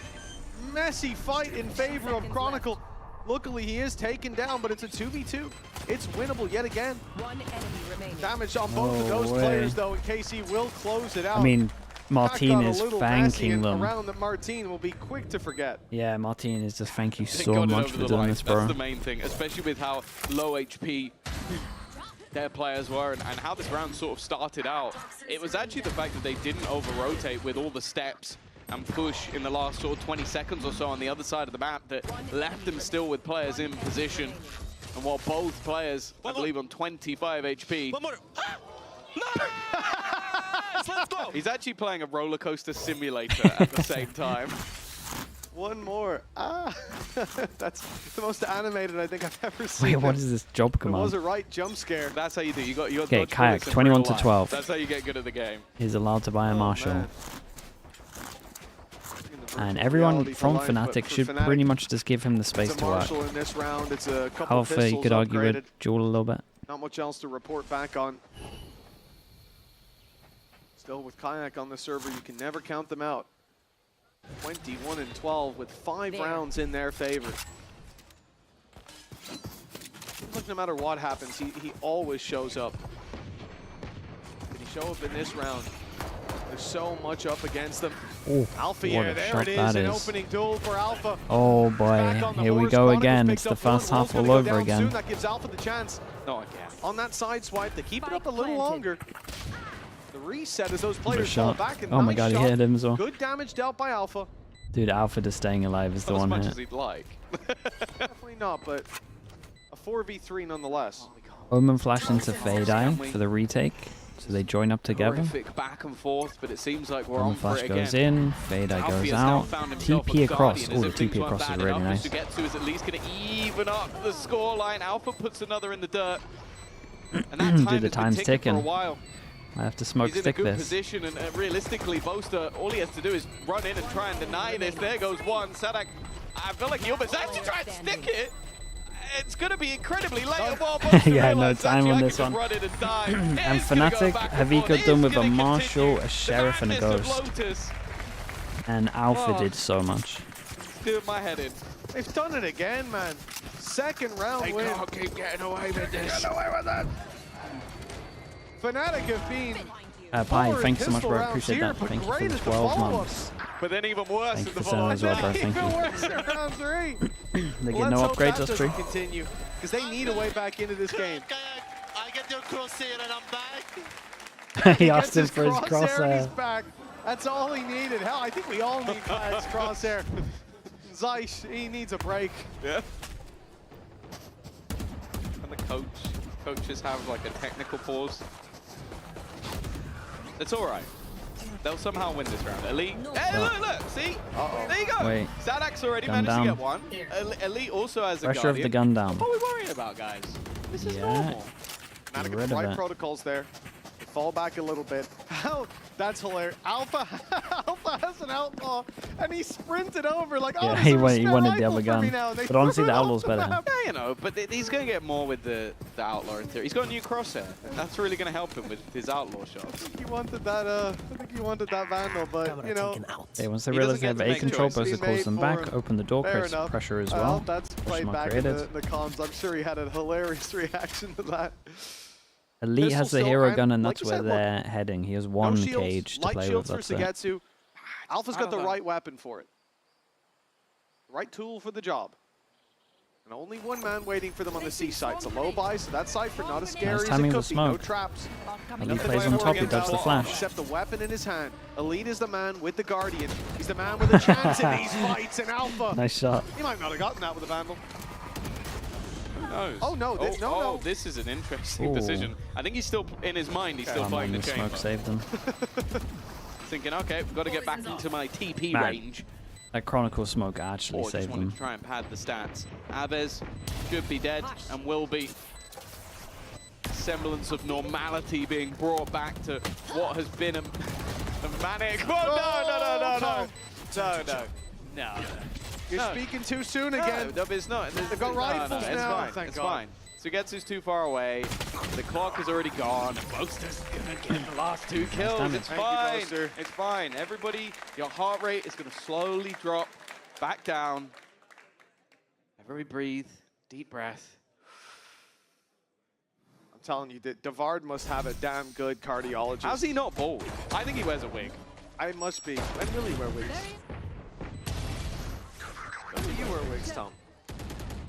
messy fight in favor of Chronicle. Luckily, he is taken down, but it's a 2v2. It's winnable yet again. One enemy remaining. Damage on both of No those way. players, though, and KC will close it out. I mean, That Martine got a is little messy, thanking and them. a round that Martine will be quick to forget. Yeah, Martine is just thank you They so got it much over for the doing line. this, bro. That's the main thing, especially with how low HP their players were and how this round sort of started out. It was actually the fact that they didn't over-rotate with all the steps and push in the last sort of 20 seconds or so on the other side of the map that left them still with players in position. And while both players, I believe, on 25 HP, One more. No! Let's go! he's actually playing a roller coaster simulator at the same time. One more. Ah, that's the most animated I think I've ever seen. Wait, what them. is this job It was command? a right jump scare. That's how you do. You got Okay, dodge Kayak, bullets in 21 real to life. 12. That's how you get good at the game. He's allowed to buy a Oh, Marshall. man. And everyone Reality from for life, but Fnatic for should Fnatic, pretty much just give him the space it's a to work. Marshall in this round. It's a couple Alpha, you pistols could argue upgraded. with Jewel a little bit. Not much else to report back on. Still with Kayak on the server, you can never count them out. 21 and 12 with 5 There. rounds in their favor. Seems like no matter what happens, he always shows up. Did he show up in this round? There's so much up against them. Oh, Alpha, what yeah, a there shot it is, that an is. opening duel for Alpha. Oh Back boy, on the here we horse. go Chronicles again. picked It's the up one. first Will's half gonna all go over down again. soon. That gives Alpha the chance Not again. on that side swipe to keep it up a Spike little planted. longer. The reset as those Good players fall shot. back. And Oh my nice god, he shot. hit him as well. Good damage dealt by Alpha. Dude, Alpha just staying alive is the Not as one much hit. as he'd like. Definitely not, but a 4v3 nonetheless. Omen flashed into Fade Eye for the retake, so they join up together. Horrific back and forth, but it seems like we're Omen on for flash it goes again. in, Fade Eye Alfie goes has now out. found himself TP a across. guardian, Oh, as the if things TP weren't across is bad really enough. nice. To get to is at least going to even up the scoreline. Alpha puts another in the dirt. And that time Dude, the has been time's ticking ticking. for a while. I have to smoke He's in a stick good this. position, and realistically, Boaster, all he has to do is run in and try and deny this. There goes one. Sadak, I feel like he'll actually try and stick it. It's going to be incredibly late. Well, Boaster Yeah, no realized, time actually, on I this can one. just run in and die. And It is gonna go Fnatic back have and forth. ecoed It them is with a gonna Marshall, continue. a Sheriff, and a The madness of Ghost. Lotus. And Alpha Oh. did so much. Doing my head in. They've done it again, man. Second round win. keep getting away with this. Fnatic have been Pi, poor in thanks so much, pistol bro. rounds Appreciate here, that. but Thank you for great the at the 12 follow-ups. months. But then even worse Thank is you the for sending as well, bro. Thank Even you. worse in round 3. They get Let's no hope upgrades, that that's true. doesn't continue, because they need a way back into this game. Kayak, I get your crosshair and I'm back. He asked him Gets for his crosshair and he's crosshair. back. That's all he needed. Hell, I think we all need Kayak's crosshair. Zeiss, he needs a break. Yeah. And the coaches have like a technical pause. It's all right. They'll somehow win this round. Elite. Hey, look, see? There you go. Wait. Zadak's already Gun managed to down. get one. Elite also has a Pressure of Guardian. the gun down. What are we worrying about, guys? This is Yeah. normal. Fnatic Get with rid the of right it. protocols there. They fall back a little bit. How? That's hilarious. Alpha has an outlaw, and he sprinted over like, oh, Yeah, there's he a wanted spare the rifle other for gun. me now. They But honestly, threw the it off outlaw's the better. map. Yeah, you know, but he's going to get more with the outlaw in theory. He's got a new crosshair. That's really going to help him with his outlaw shots. I think he wanted that. I think he wanted that Vandal, but you know, Okay, once they He realize doesn't they get have to A make control, choices. Bosa calls them Made back, for open the door, fair creates enough. pressure as well. That's Push played mark back in created. the comms. I'm sure he had a hilarious reaction to that. Elite Pistol has the still, hero and gun, and like that's you where said, look, they're heading. He has No one shields, cage to light play shields with. for That's it. Sugetsu. Alpha's got the right weapon for it. Right tool for the job. And only one man waiting for them on the C side. It's a low buy, so that Cypher not as scary as it timing could with be. No smoke. traps. Elite Nothing plays to on worry top, he about dodges the flash. Except the weapon in his hand. Elite is the man with the Guardian. He's the man with a chance in these fights, and Alpha. Nice shot. He might not have gotten that with a Vandal. Who knows? Oh, no, no. This is an interesting Ooh. decision. I think he's still, in his mind, he's still Oh playing man, the the chamber. smoke saved him. Thinking, okay, we've got to get back into my TP Man. range. That Chronicle smoke actually Or just saved wanted them. to try and pad the stats. Aves should be dead and will be. Semblance of normality being brought back to what has been a manic. Oh, no. You're No. speaking too soon again. No, it's not. They've got rifles it's now, fine. thank It's God. fine. Sugetsu's too far away. The clock is already gone. Boaster's gonna get the last two kills. damage. It's Thank you, fine. Boaster. It's fine. Everybody, your heart rate is gonna slowly drop back down. Everybody breathe. Deep breath. I'm telling you, Devard must have a damn good cardiologist. How's he not bald? I think he wears a wig. I must be. When will he wear wigs? When will you wear wigs, Tom?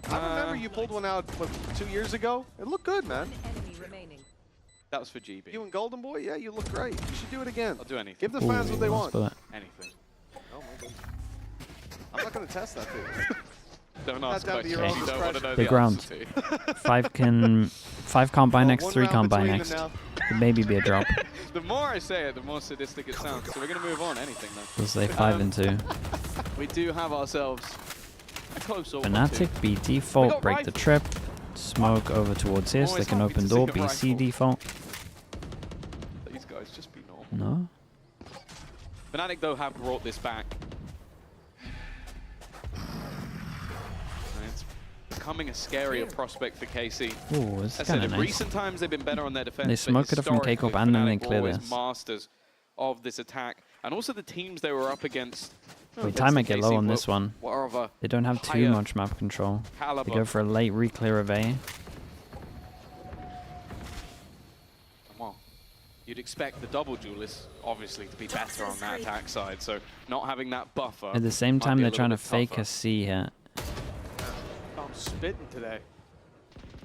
I remember you pulled one out, what, 2 years ago? It looked good, man. That was for GB. You and Golden Boy? Yeah, you look great. You should do it again. I'll do anything. Give the fans what they Ooh, want. nice bullet. Anything. Oh, my goodness. I'm not going to test that, dude. Don't ask down to your questions. own You don't want to know discretion. The ground. answer to. 5 can't buy Well, next, one 3 round can't buy between next. them Could maybe be a drop. The more I say it, the more sadistic it sounds. So we're going to move on. Anything, though. Because they 5 and 2. We do have ourselves a close order. Fnatic, B We default, got break the rifles. trip. Smoke over towards here so they Always can happy open to door, see a BC rifle. default. These guys just be normal. No? Fnatic, though, have brought this back. And it's becoming a scarier prospect for KC. Ooh, this I is said kind in of nice. recent times they've been better on their defense. They but smoke it up from K-Corp historically, and then they Fnatic were clear always this. masters of this attack. And also the teams they were up against. Wait, time might get low on this one. Were of a They don't have too higher much map control. caliber. They go for a late re-clear of A. Well, you'd expect the double duelists, obviously, to be better on that attack side. So not having that buffer. At the same might time, be a they're little trying to bit fake tougher. a C here. I'm spitting today.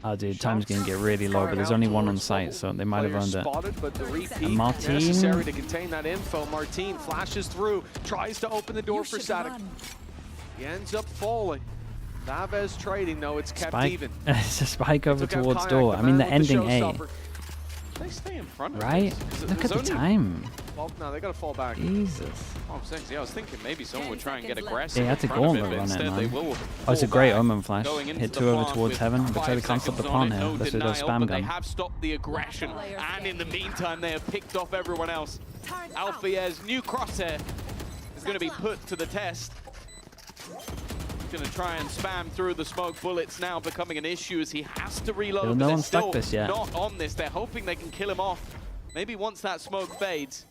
Oh, dude, time's going to get really low, but there's only one on site, so they might have Players earned it. spotted, but the repeat Martin. necessary to contain that info. Martin flashes through, tries to open the door for Static. He ends up falling. Naves trading, though, it's kept Spike. even. It's a spike over Took out towards Kayak, door. the I mean, man they're with the ending A. showstopper. They stay in front of Right? us, 'cause Look at there's the only- time. Well, no, they got to fall back. Jesus. Oh, sexy. Yeah, I was thinking maybe someone would try and get aggressive. They had to in front go of on it, the but run it, instead they man. will Oh, it's a fall great back, Omen flash. going into Hit the 2 over plant towards with heaven. Looks like 5 they can't stop the seconds plant on it, here. no Let's do those denial, spam but They gun. have stopped the aggression, and in the meantime, they have picked off everyone else. Alfiez's new crosshair is going to be put to the test. He's going to try and spam through the smoke. Bullets now becoming an issue as he has to reload. Still but no they're one's stuck still this yet. not on this. They're hoping they can kill him off. Maybe once that smoke fades.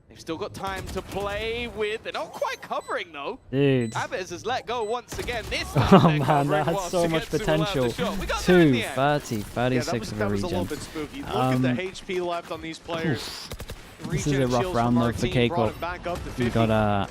They've still got time to play with. They're not quite covering, though. Dude. Abbas has let go once again. This time Oh they're man, covering that had while so much Sugetsu will have the potential. shot. We got there in the 2, end. 30, Yeah, 36 of a that was a little regen. bit spooky. Look at the Um, HP left on these players. This is a Regen rough shields round from though for Martin K-Corp. brought it back up to 50. You got a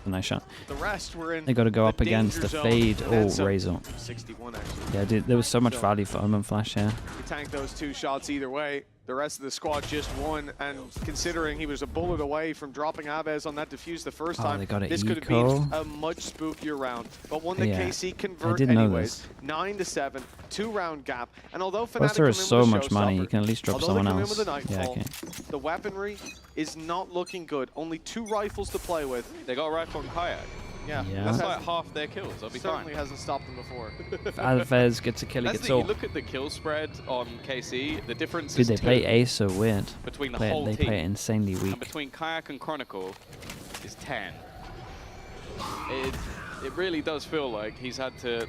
nice shot. The rest were in They got to go the up against the danger zone. fade And or so- Razor. 61 actually. Yeah, dude, there was so much value for Omen Flash here. You tank those 2 shots either way. The rest of the squad just won, and considering he was a bullet away from dropping Aves on that defuse the first time, they got an this could have eco. been a much spookier round. But one that Yeah, KC I convert did know anyways. this. 9-7, 2-round gap. And although Fnatic Plus there is come in so with a much money, you showstopper, can at least drop although someone they come else. in with a Yeah, Nightfall, okay. the weaponry is not looking good. Only 2 rifles to play with. They got a rifle and kayak. Yeah, Yeah. That's that like half their kills. I'll be certainly fine. hasn't stopped them before. If Alves gets a kill, he That's gets the, you all. look at the kill spread on KC, the difference Dude, is they 2 play A so weird. between the They whole team. play it insanely And weak. between Kayak and Chronicle is 10. It really does feel like he's had to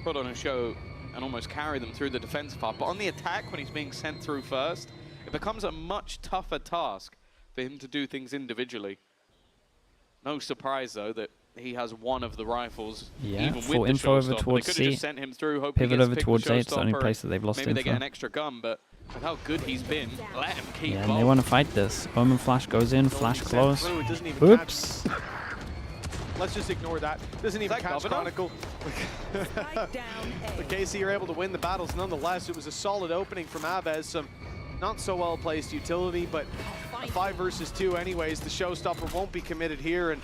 put on a show and almost carry them through the defense part. But on the attack, when he's being sent through first, it becomes a much tougher task for him to do things individually. No surprise, though, that he has one of the rifles, Yeah, even full with info the over showstopper. They towards could C. have just sent him through, hope he Pivot gets over picked towards the A, it's the only showstopper, place that they've lost maybe they get info. an extra gun, but with how good he's been, let him keep Yeah, and going. they want to fight this. Omen flash goes in, flash Sent close. through, it doesn't even Oops. catch. Let's just ignore that. Doesn't even Is that catch Governor? Chronicle. But KC are able to win the battles nonetheless. It was a solid opening from Aves. Some not so well placed utility, but a 5 versus 2 anyways. The showstopper won't be committed here, and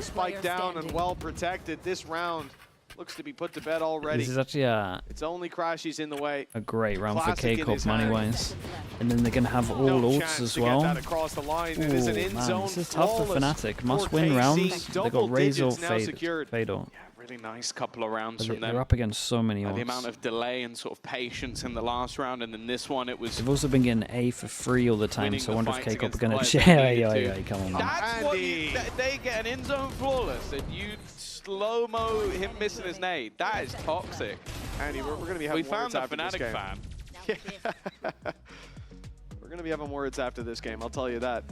spike down and well protected. This round looks to be put to bed already. This is actually It's only Crashy's in the way. a great round for Classic in K-Cup his hand. money-wise. And then they're going to have all No ults chance as to well. get that across the line. It is an Ooh, in-zone man, this is tough for flawless Fnatic. for Must-win KC. rounds. They Double got Razor digits now faded. secured. Fatal. Really nice couple of rounds from They're them. up against so many The ults. amount of delay and sort of patience in the last round, and then this one, it was. They've also been getting A for free all the time, winning so I the wonder if fights K-Cup are against going to players share. they Yeah, needed yeah, to. come on. Man. That's what Andy. they get an in zone flawless, and you slow mo him missing his nade. That is toxic. Andy, we're going to be We having found words a after this Fnatic game. fan. We're going to be having words after this game, I'll tell you that.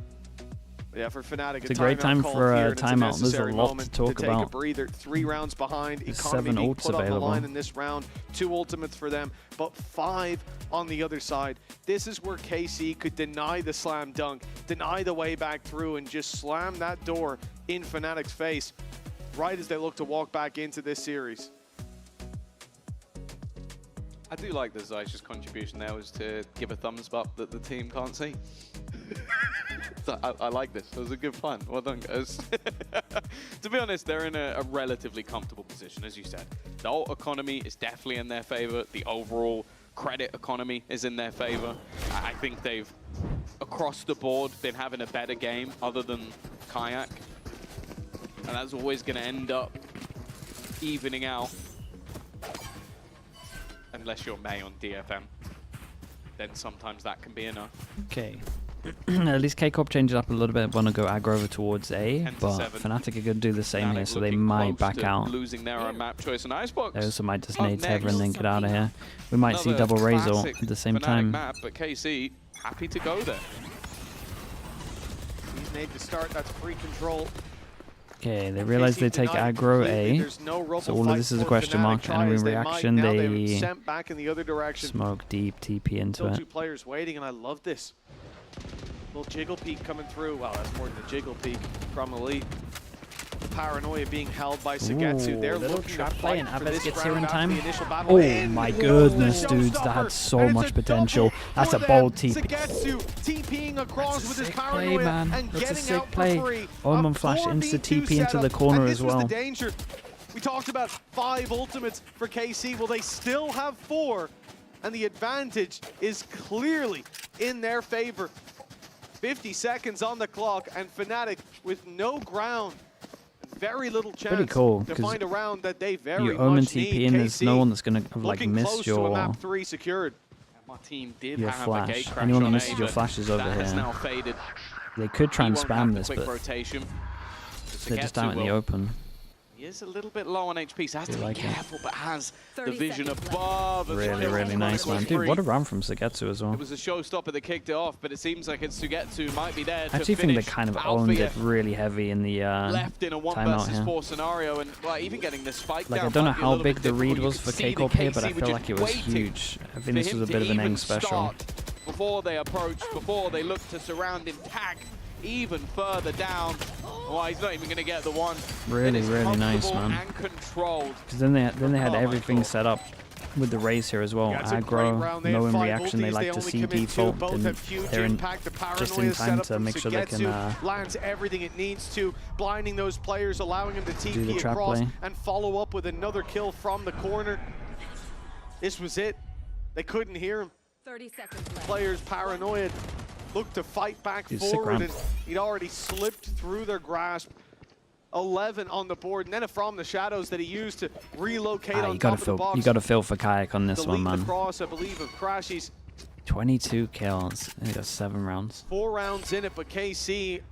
Yeah, for Fnatic, It's a great time for a timeout. There's a lot to talk take about. a breather. 3 rounds behind. There's Economy 7 being ults put on the available. line in this round. 2 ultimates for them, but 5 on the other side. This is where KC could deny the slam dunk, deny the way back through, and just slam that door in Fnatic's face right as they look to walk back into this series. I do like the Zeish's contribution there was to give a thumbs up that the team can't see. So I like this. It was a good fun. Well done, guys. To be honest, they're in a relatively comfortable position, as you said. The ult economy is definitely in their favor. The overall credit economy is in their favor. I think they've, across the board, been having a better game other than Kayak. And that's always going to end up evening out. Unless you're May on DFM. Then sometimes that can be enough. Okay. At least K-Cup changed it up a little bit. Want to go aggro over towards A, 10 to but 7. Fnatic are going to do the same here, Fnatic so they looking might close back to out. losing their own map choice and Icebox. They also might just Up nade Tether and then next. get out of here. We might see Another double Razor classic at the same Fnatic time. map, but KC happy to go there. He's made to start. That's free control. Okay, they realize KC they take denied aggro completely. A. There's no rubble So all of fight this is a for question Fnatic. mark. Try Enemy as they might reaction, now, they they were sent back in the other direction. smoke deep, TP into Still it. 2 players waiting, and I love this. Little jiggle peek coming through. Wow, that's more than a jiggle peek from Elite. Paranoia being held by Sugetsu. Ooh, They're little looking to trap play, fight and for Abbas this gets here in round after time. the initial battle. Oh In my goes goodness, the dudes, that had showstopper, so and it's much a potential. double That's for a bold them. TP. Sugetsu TPing across That's a with his sick play, Paranoia man. and That's a getting sick out play. for free. Omen A flash 4v2 insta TP into setup, the corner and this as was well. the danger. We talked about 5 ultimates for KC. Well, they still have 4, and the advantage is clearly in their favor. 50 seconds on the clock, and Fnatic with no ground. Very little chance Pretty cool, to 'cause find a round that they very You Omen much TP need. in, there's KC no one that's going to like looking miss close to a your map 3 secured. My team did Your have a flash. gate crash Anyone that on misses A, your but flashes over that has here. now faded. They could try He and won't have spam the this, quick but rotation. they're just out in the open. He is a little bit low on HP, so has to be like it. careful, but has the 30 vision seconds left. above. as Really, well. really nice, man. Dude, what a round from Sugetsu as well. It was a showstopper that kicked it off, but it seems like it's Sugetsu might be there I to actually think they finish. kind of Alpha owned it yet really heavy in the left in a 1 timeout versus here. 4 scenario, and well, even getting the spike Like, down I don't know might be a how little big bit the read difficult. You was could for see that K-Cup here, but I KC were feel just like it was waiting huge. I for think this him was a to bit of an even Eng special. start before they approach, before they look to surround him, tag even further down. Well, he's not even going to get the one. Really, It is really nice, comfortable man. and controlled. Because then they had Oh my everything God. set up with the Raze here as well. Yeah, it's a great Aggro, round. They have no in 5 reaction. They ultis, like to only see commit 2. default. Both Then have huge they're in impact. The just in paranoia time setup to from make sure they Sugetsu can lands everything it needs to, blinding those players, allowing him to do the TP trap across play. and follow up with another kill from the corner. This was it. They couldn't hear him. 30 seconds left. Players paranoid, looked to fight back Dude, sick forward, round. and he'd already slipped through their grasp. 11 on the board, and then from the shadows that he used to relocate on you top gotta of the feel. box. You gotta feel for Kayak on this Delete one, man. the cross, I believe, of Crashies. 22 kills. He got 7 rounds. 4 rounds in it, but KC,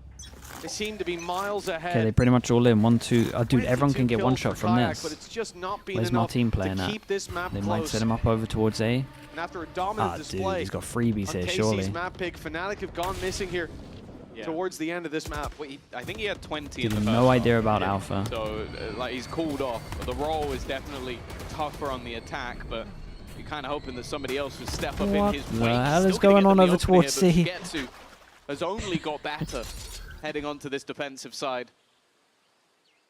they seem to be miles ahead. Okay, they pretty much all in. 1, 2. Oh, dude, everyone 22 can get kills one for shot from Kayak, this. But it's just not been Where's my enough team playing to at? keep this map They close. might set him up over towards A. And after a dominant Ah, dude, display he's got freebies on here, KC's surely. map pick, Fnatic have gone missing here towards the end of this map. Well, I think he had 20 in Dude, the first no idea half. about Alpha. So, like, he's cooled off. But the role is definitely tougher on the attack, but you're kind of hoping that somebody else would step up What in his the way. hell He's is still gonna going get on the over opening towards here, C? but Sugetsu has only got better heading onto this defensive side.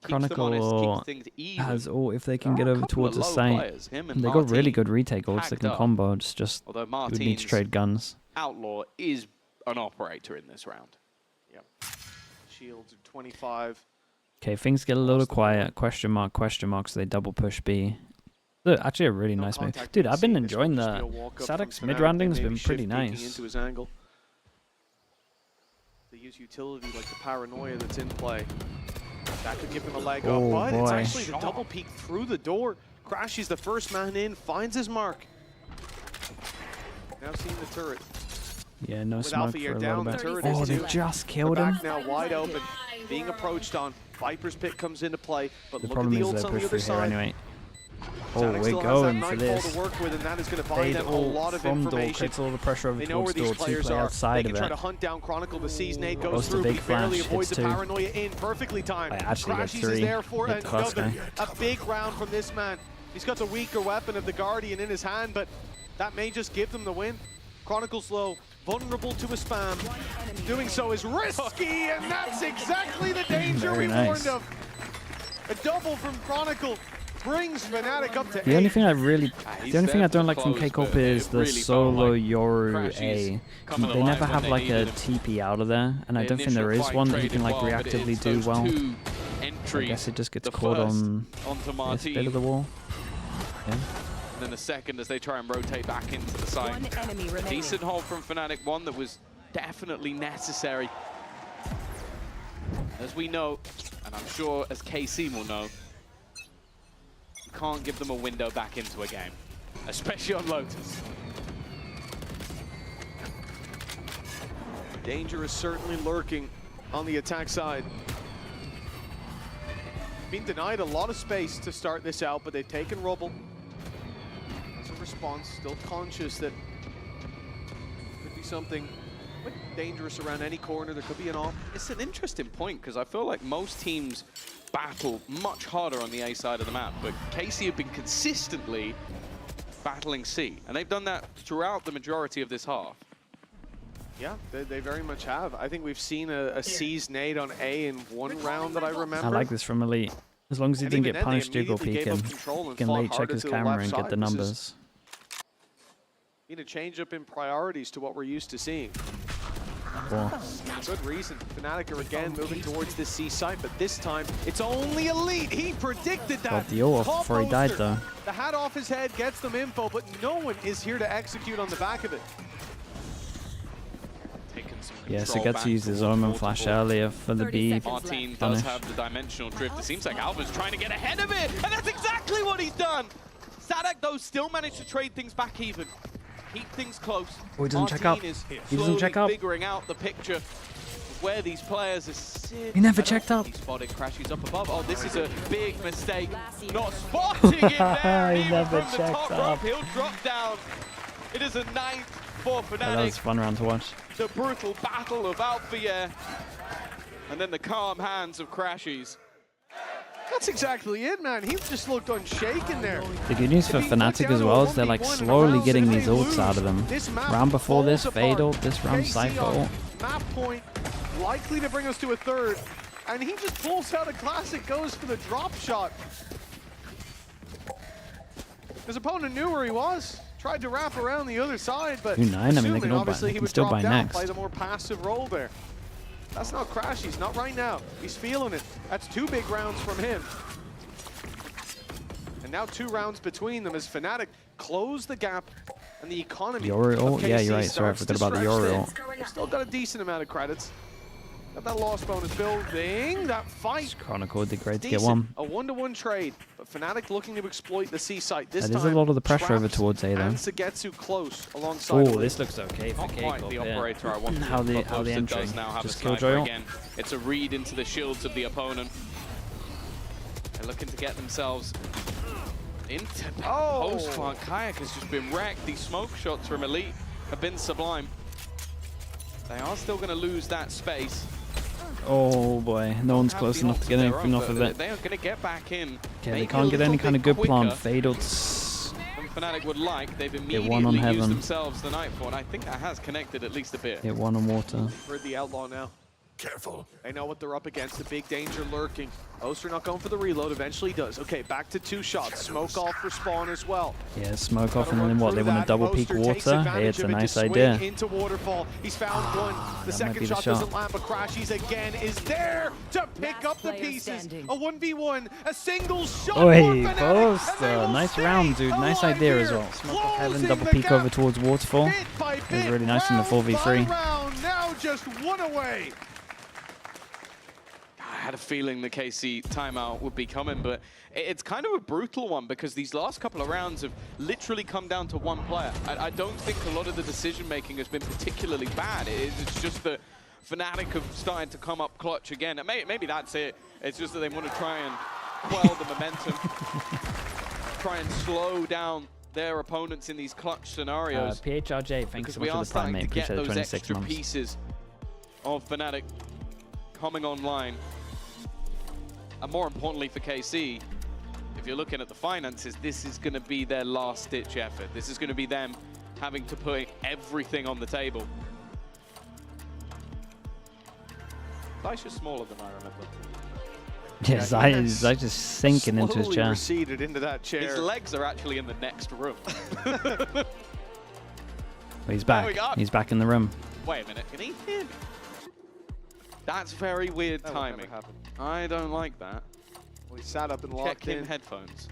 Keeps them honest, Chronicle keeps things even. has all if they can There get are a over couple of towards the low site. players, him and They got really Martin good retake ults that packed can up. combo. It's just Although you would need to Martin's trade guns. Outlaw is an operator in this round. Yep. Shields of 25. Okay, things get a little Lost the quiet. Question mark, so they double push B. Look, actually a really No nice move. contact Dude, from I've been C. This enjoying will just be the a walk-up Sadek's from mid Fnatic. rounding's They been maybe pretty shift peeking nice. into his angle. They use utility like the paranoia that's in play. That could give him a leg up, Oh, but it's boy. actually the double peek through the door. Crashies the first man in, finds his mark. Now seeing the turret. Yeah, no With smoke Alpha, for you're a down, little the bit. turret Oh, is they due. just The killed him. back now wide open, being approached on. Viper's Pit comes into play, but The look at problem the is ults they're on the pushed other through here side. anyway. Oh, Sadek we're still has that going for nightfall this. to work with, and that is going to buy Fade them a all lot of from door, information. creates all the pressure over They know where towards these door to players play are. They outside can of try it. to hunt down Chronicle. The Sea's nade goes Goes to through, big but barely flash, avoids hits the two. paranoia in. Perfectly timed. I actually got Crashies 3. is there for Hit the last another. guy. A big round from this man. He's got the weaker weapon of the Guardian in his hand, but that may just give them the win. Chronicle's low, vulnerable to a spam. Doing so is risky, and that's exactly the danger Very we nice. warned of. A double from Chronicle brings Fnatic up to The only 8. thing I really, he's the only thing I don't definitely like from close, K-Corp but is it the really felt solo like Yoru Crashies A. coming They never alive when have they like a needed him. TP out of there, and I The don't think there initial is fight one that you traded can like well, but reactively it's do those well. two I entries, guess it just gets the caught first on onto this Martin, bit of the wall. Yeah. and then the second as they try and rotate back into the side. One enemy remaining. Decent hold from Fnatic, one that was definitely necessary. As we know, and I'm sure as KC will know, you can't give them a window back into a game, especially on Lotus. Danger is certainly lurking on the attack side. Been denied a lot of space to start this out, but they've taken rubble. As a response, still conscious that could be something quite dangerous around any corner. There could be an off. It's an interesting point because I feel like most teams battle much harder on the A side of the map, but KC have been consistently battling C, and they've done that throughout the majority of this half. Yeah, they very much have. I think we've seen a C's nade on A in one round that I remember. I like this from Elite. As long as he And didn't even get then, they punished, you go immediately gave peeking. up control He and can fought late check harder his to the camera left and get side. the This is numbers. Been a change up in priorities to what we're used to seeing. Cool. Good reason. Fnatic are again moving towards the C site, but this time it's only Elite. He predicted that. Got the ult off Top before he died roster. though. The hat off his head gets them info, but no one is here to execute on the back of it. Taking some Yeah, control so back to use his towards Omen flash multiple. earlier for the 30 B. seconds. Martin does Punish. have the dimensional drift. It seems like Alva's trying to get ahead of it, and that's exactly what he's done. Sadek, though, still managed to trade things back even. Keep things close. Oh, he doesn't check up. Martin is He doesn't check slowly up. figuring out the picture of where these players are sitting. He never I don't checked think up. He spotted Crashies up above. Oh, this is a big mistake. Not spotting it there. He even never from the checked top up. rope, he'll drop down. It is a 9th for Yeah, that was Fnatic. a fun round to watch. The brutal battle of Alpha, and then the calm hands of Crashies. That's exactly it, man. He just looked unshaken there. The good news for If he went Fnatic down as to a well is they're like 1v1 in a slowly round, getting if these they ults lose, out of them. this map Round before this, falls Fade apart. ult, this round KC Cypher on ult. Map point, likely to bring us to a third. And he just pulls out a classic, goes for the drop shot. His opponent knew where he was. Tried to wrap around the other side, but 2-9, I mean, they can all buy, obviously they he can would still drop buy down, next. play the more passive role there. That's not Crash, he's not right now. He's feeling it. That's 2 big rounds from him. And now 2 rounds between them as Fnatic close the gap and the economy. Yoriel? of Yeah, KC you're right. Sorry, I starts forgot to about the stretch Yoriel. thin. They've still got a decent amount of credits. Got that loss bonus building. That fight. Chronicle did great to get Decent. one. A 1-to-1 trade, but Fnatic looking to exploit the C site. This That is time, a lot of the pressure over Traps towards A, though. and Sagetsu close alongside. Oh, Elite. this looks okay for Not quite the K-Pop, operator I wanted. How the but how the Boaster entry? does now have Just a sniper Killjoy. again. It's a read into the shields of the opponent. They're looking to get themselves into that post plant. Kayak has just been wrecked. These smoke shots from Elite have been sublime. They are still going to lose that space. Oh boy, no one's Have close the enough to ults get of their anything own, off of but it. They are going to get back in. Okay, maybe they can't a get any little kind of bit good plant. quicker Fadel's than Fnatic would like. They've one on immediately used Heaven. themselves the Nightfall, and I think that has connected at least a bit. hit one on water. For the Outlaw now. Careful. They know what they're up against. The big danger lurking. Oster not going for the reload. Eventually does. Okay, back to 2 shots. Smoke off for spawn as well. Yeah, smoke off, Gotta and run then what? They through want to that. double peek Oster takes water. Hey, advantage it's a of it to nice swing idea. into Waterfall. He's found one. The that second might be the shot shot. doesn't land, but Crashies again is there to pick Last up the player pieces. standing. A 1v1, a single shot. Oi, for Fnatic, and they Boaster. will Nice stay round, dude. Nice alive idea here. as well. Smoke off Heaven, Closing double the peek gap. over towards Waterfall. Bit by It was bit, really nice in the round 4v3. by round, now just 1 away. I had a feeling the KC timeout would be coming, but it's kind of a brutal one because these last couple of rounds have literally come down to one player. I don't think a lot of the decision-making has been particularly bad. It's just that Fnatic have started to come up clutch again. And maybe that's it. It's just that they want to try and quell the momentum, try and slow down their opponents in these clutch scenarios. PHRJ, thanks Because so we much are for the Prime, starting mate. to get Appreciate the those 26 extra months. pieces of Fnatic coming online. And more importantly for KC, if you're looking at the finances, this is going to be their last-ditch effort. This is going to be them having to put everything on the table. Dice is smaller than I remember. Yes, Yeah, he has I just sinking into his Slowly chair. receded into that chair. His legs are actually in the next room. But he's There we back. go. He's back in the room. Wait a minute, can he hear me? That's very weird That would never timing. happen. I don't like that. Well, he sat up and Check locked in in. headphones.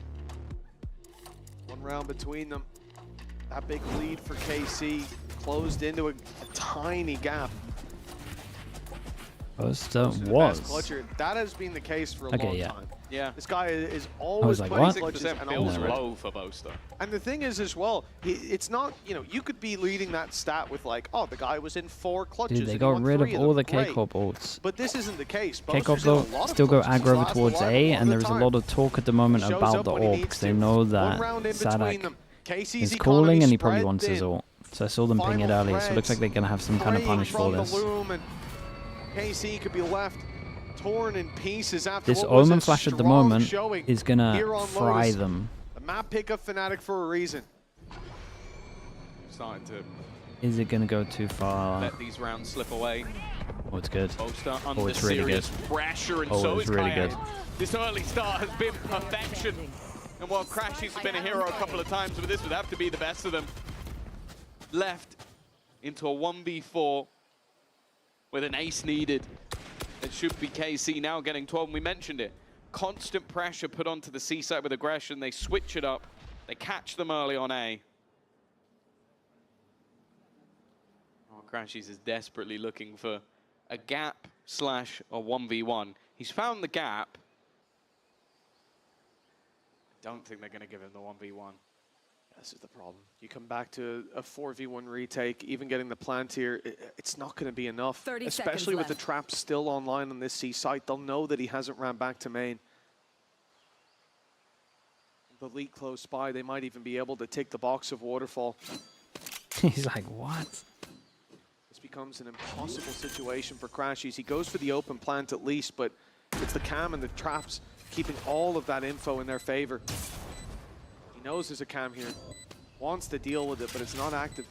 1 round between them. That big lead for KC closed into a tiny gap. Boaster To the best was. clutcher. That has been the case for a Okay, long yeah. time. Yeah. This guy is always like, putting what? clutches 6% and feels always low for Boaster. And the thing is as well, it's not, you know, you could be leading that stat with like, oh, the guy was in 4 clutches. Dude, they and he got won rid 3 of all the them. Great. K-Pop ults. But this isn't the case. K-Pop Boaster's in a though lot of still go clutches. aggro over Last towards alive A, lot and of there's the a time. lot of talk at the moment Shows about up the when he AWP needs because they to. know 1 that round in between Sadak them. KC's is economy calling and he probably spread wants his thin. ult. So I saw them ping it Final earlier, so it looks like they're going to have some kind of Praying punish for from the this. loom, and KC could be left torn in pieces after This what was Omen a Flash at the strong moment showing is going here to on fry Lotus. them. The map pickup Fnatic for a reason. Starting to Is it going to go too far? let these rounds slip away. Oh, it's good. Boaster under it's really serious pressure, and Oh, so it's is really Kayak. good. This early start has been perfection. And while Crashies has been a hero a couple of times, but this would have to be the best of them. Left into a 1v4 with an ace needed. It should be KC now getting 12, and we mentioned it. Constant pressure put onto the C side with aggression. They switch it up. They catch them early on A. Oh, Crashies is desperately looking for a gap slash a 1v1. He's found the gap. I don't think they're going to give him the 1v1. This is the problem. You come back to a 4v1 retake, even getting the plant here, it's not going to be enough. 30 especially with the seconds traps still online on this C site. They'll know that he hasn't ran back to main. The lead close by, they might even be able to take the box of Waterfall. He's like, what? This becomes an impossible situation for Crashies. He goes for the open plant at least, but it's the cam and the traps keeping all of that info in their favor. He knows there's a cam here, wants to deal with it, but it's not active.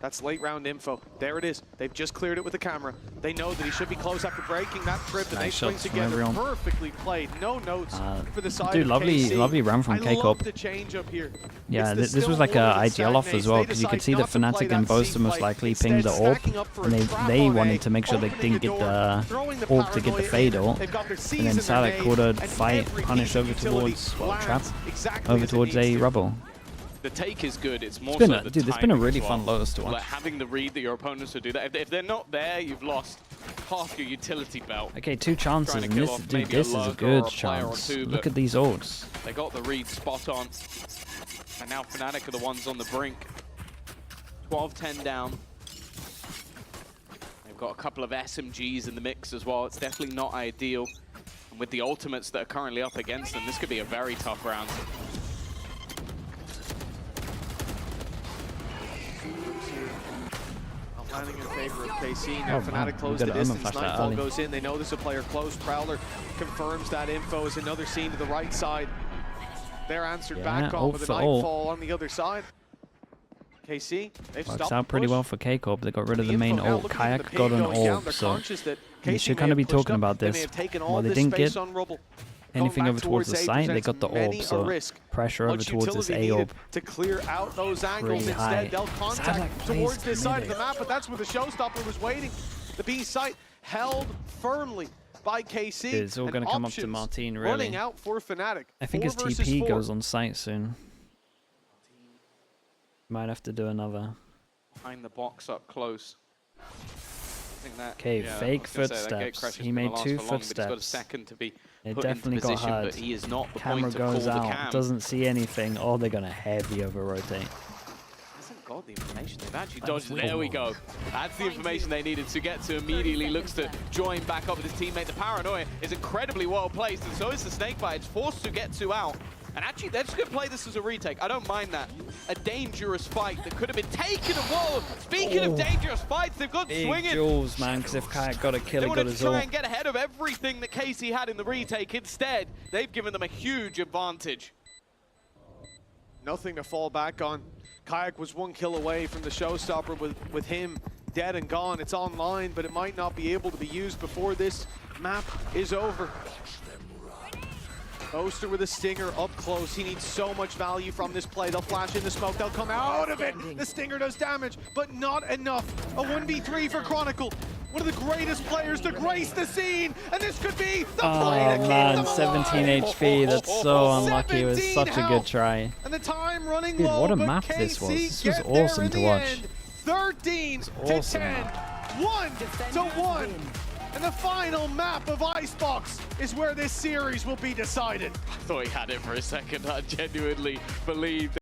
That's late round info. There it is. They've just cleared it with the camera. They know that he should be close after breaking that trip, and Nice they swing shots from together. everyone. Perfectly played. No notes for the side Dude, of lovely, KC. lovely run from I K-Corp. love the change up here. Yeah, It's the this was still like a water that IGL off stagnates. as well, They because you could decide see that not to play Fnatic that and Boaster scene most play. likely Instead, pinged the AWP, stacking up for and a trap they on wanted A, to make sure they opening didn't the get door, the throwing the AWP to get the paranoia fade in. ult, They've got their and C's then in Salak their would name, and fight, every punish piece of over utility towards, well, lands trap, exactly over as it towards needs A to. rubble. The take is good. It's more It's been so a, the dude, it's been a timing really as fun well. Lotus to watch. Like having the read that your opponents would do that. If they're not there, you've lost half your utility belt. Okay, 2 chances, Trying to and kill this, off dude, maybe this a is a lurker or good a player or chance. two, Look but at these ults. They got the read spot on. And now Fnatic are the ones on the brink. 12-10 down. They've got a couple of SMGs in the mix as well. It's definitely not ideal. And with the ultimates that are currently up against them, this could be a very tough round. Landing in favor of KC. Now Oh, man, Fnatic we close got the an Omen distance. flash that Nightfall early. goes in. They know there's a player close. Prowler confirms that info as another scene to the right side. They're answered Yeah, back on ult with a for ult. Nightfall on the other side. KC, they've Works stopped out the pretty push. well for K-Corp. They got rid of the info main now ult. looking at the Kayak ping got an going down. ult, They're so conscious that we KC should may kind of be have pushed talking up. about They may this. have taken all While they this didn't space get on Rubble. anything Going over back towards the A site, they presents got the many AWP, a so risk. pressure over Much towards this utility AWP. needed to clear out those angles. Pretty high. Instead, they'll contact Sadek plays towards this side of the committed. map, but that's where the showstopper was waiting. The B site held firmly by KC. It's all and going to come up to options Martin, running really. out for Fnatic. I think 4 his versus TP 4. goes on site soon. Might have to do another. Behind the box up close. I think that, Okay, yeah, fake I was gonna say, that gate footsteps. crash is He gonna made last 2 for long, but he's got a footsteps. second to be It put into definitely got position, hard. but he is not the Camera point to call goes the out, cam. doesn't see anything. Oh, they're going to heavy over rotate. Hasn't got the information. They've actually dodged it. There we go. That's the information they needed to get to. Immediately looks to join back up with his teammate. The paranoia is incredibly well placed, and so is the snakebite. It's forced to get 2 out. And actually, they're just going to play this as a retake. I don't mind that. A dangerous fight that could have been taken. Whoa! Speaking of dangerous fights, they've got Big swinging. Jules, man, because if Kayak got a kill, They he got wanted his to try ult. and get ahead of everything that KC had in the retake. Instead, they've given them a huge advantage. Nothing to fall back on. Kayak was 1 kill away from the showstopper with him dead and gone. It's online, but it might not be able to be used before this map is over. Boaster with a stinger up close. He needs so much value from this play. They'll flash in the smoke. They'll come out of it. The stinger does damage, but not enough. A 1v3 for Chronicle. One of the greatest players to grace the scene. And this could be the play to Oh keep man, them 17 alive. HP. That's so unlucky. It was 17 such a good health. try. And the time running Dude, low, what a but map this was. KC This was get there awesome in to the watch. end. 13 to awesome. 10. 1-1. And the final map of Icebox is where this series will be decided. I thought he had it for a second. I genuinely believed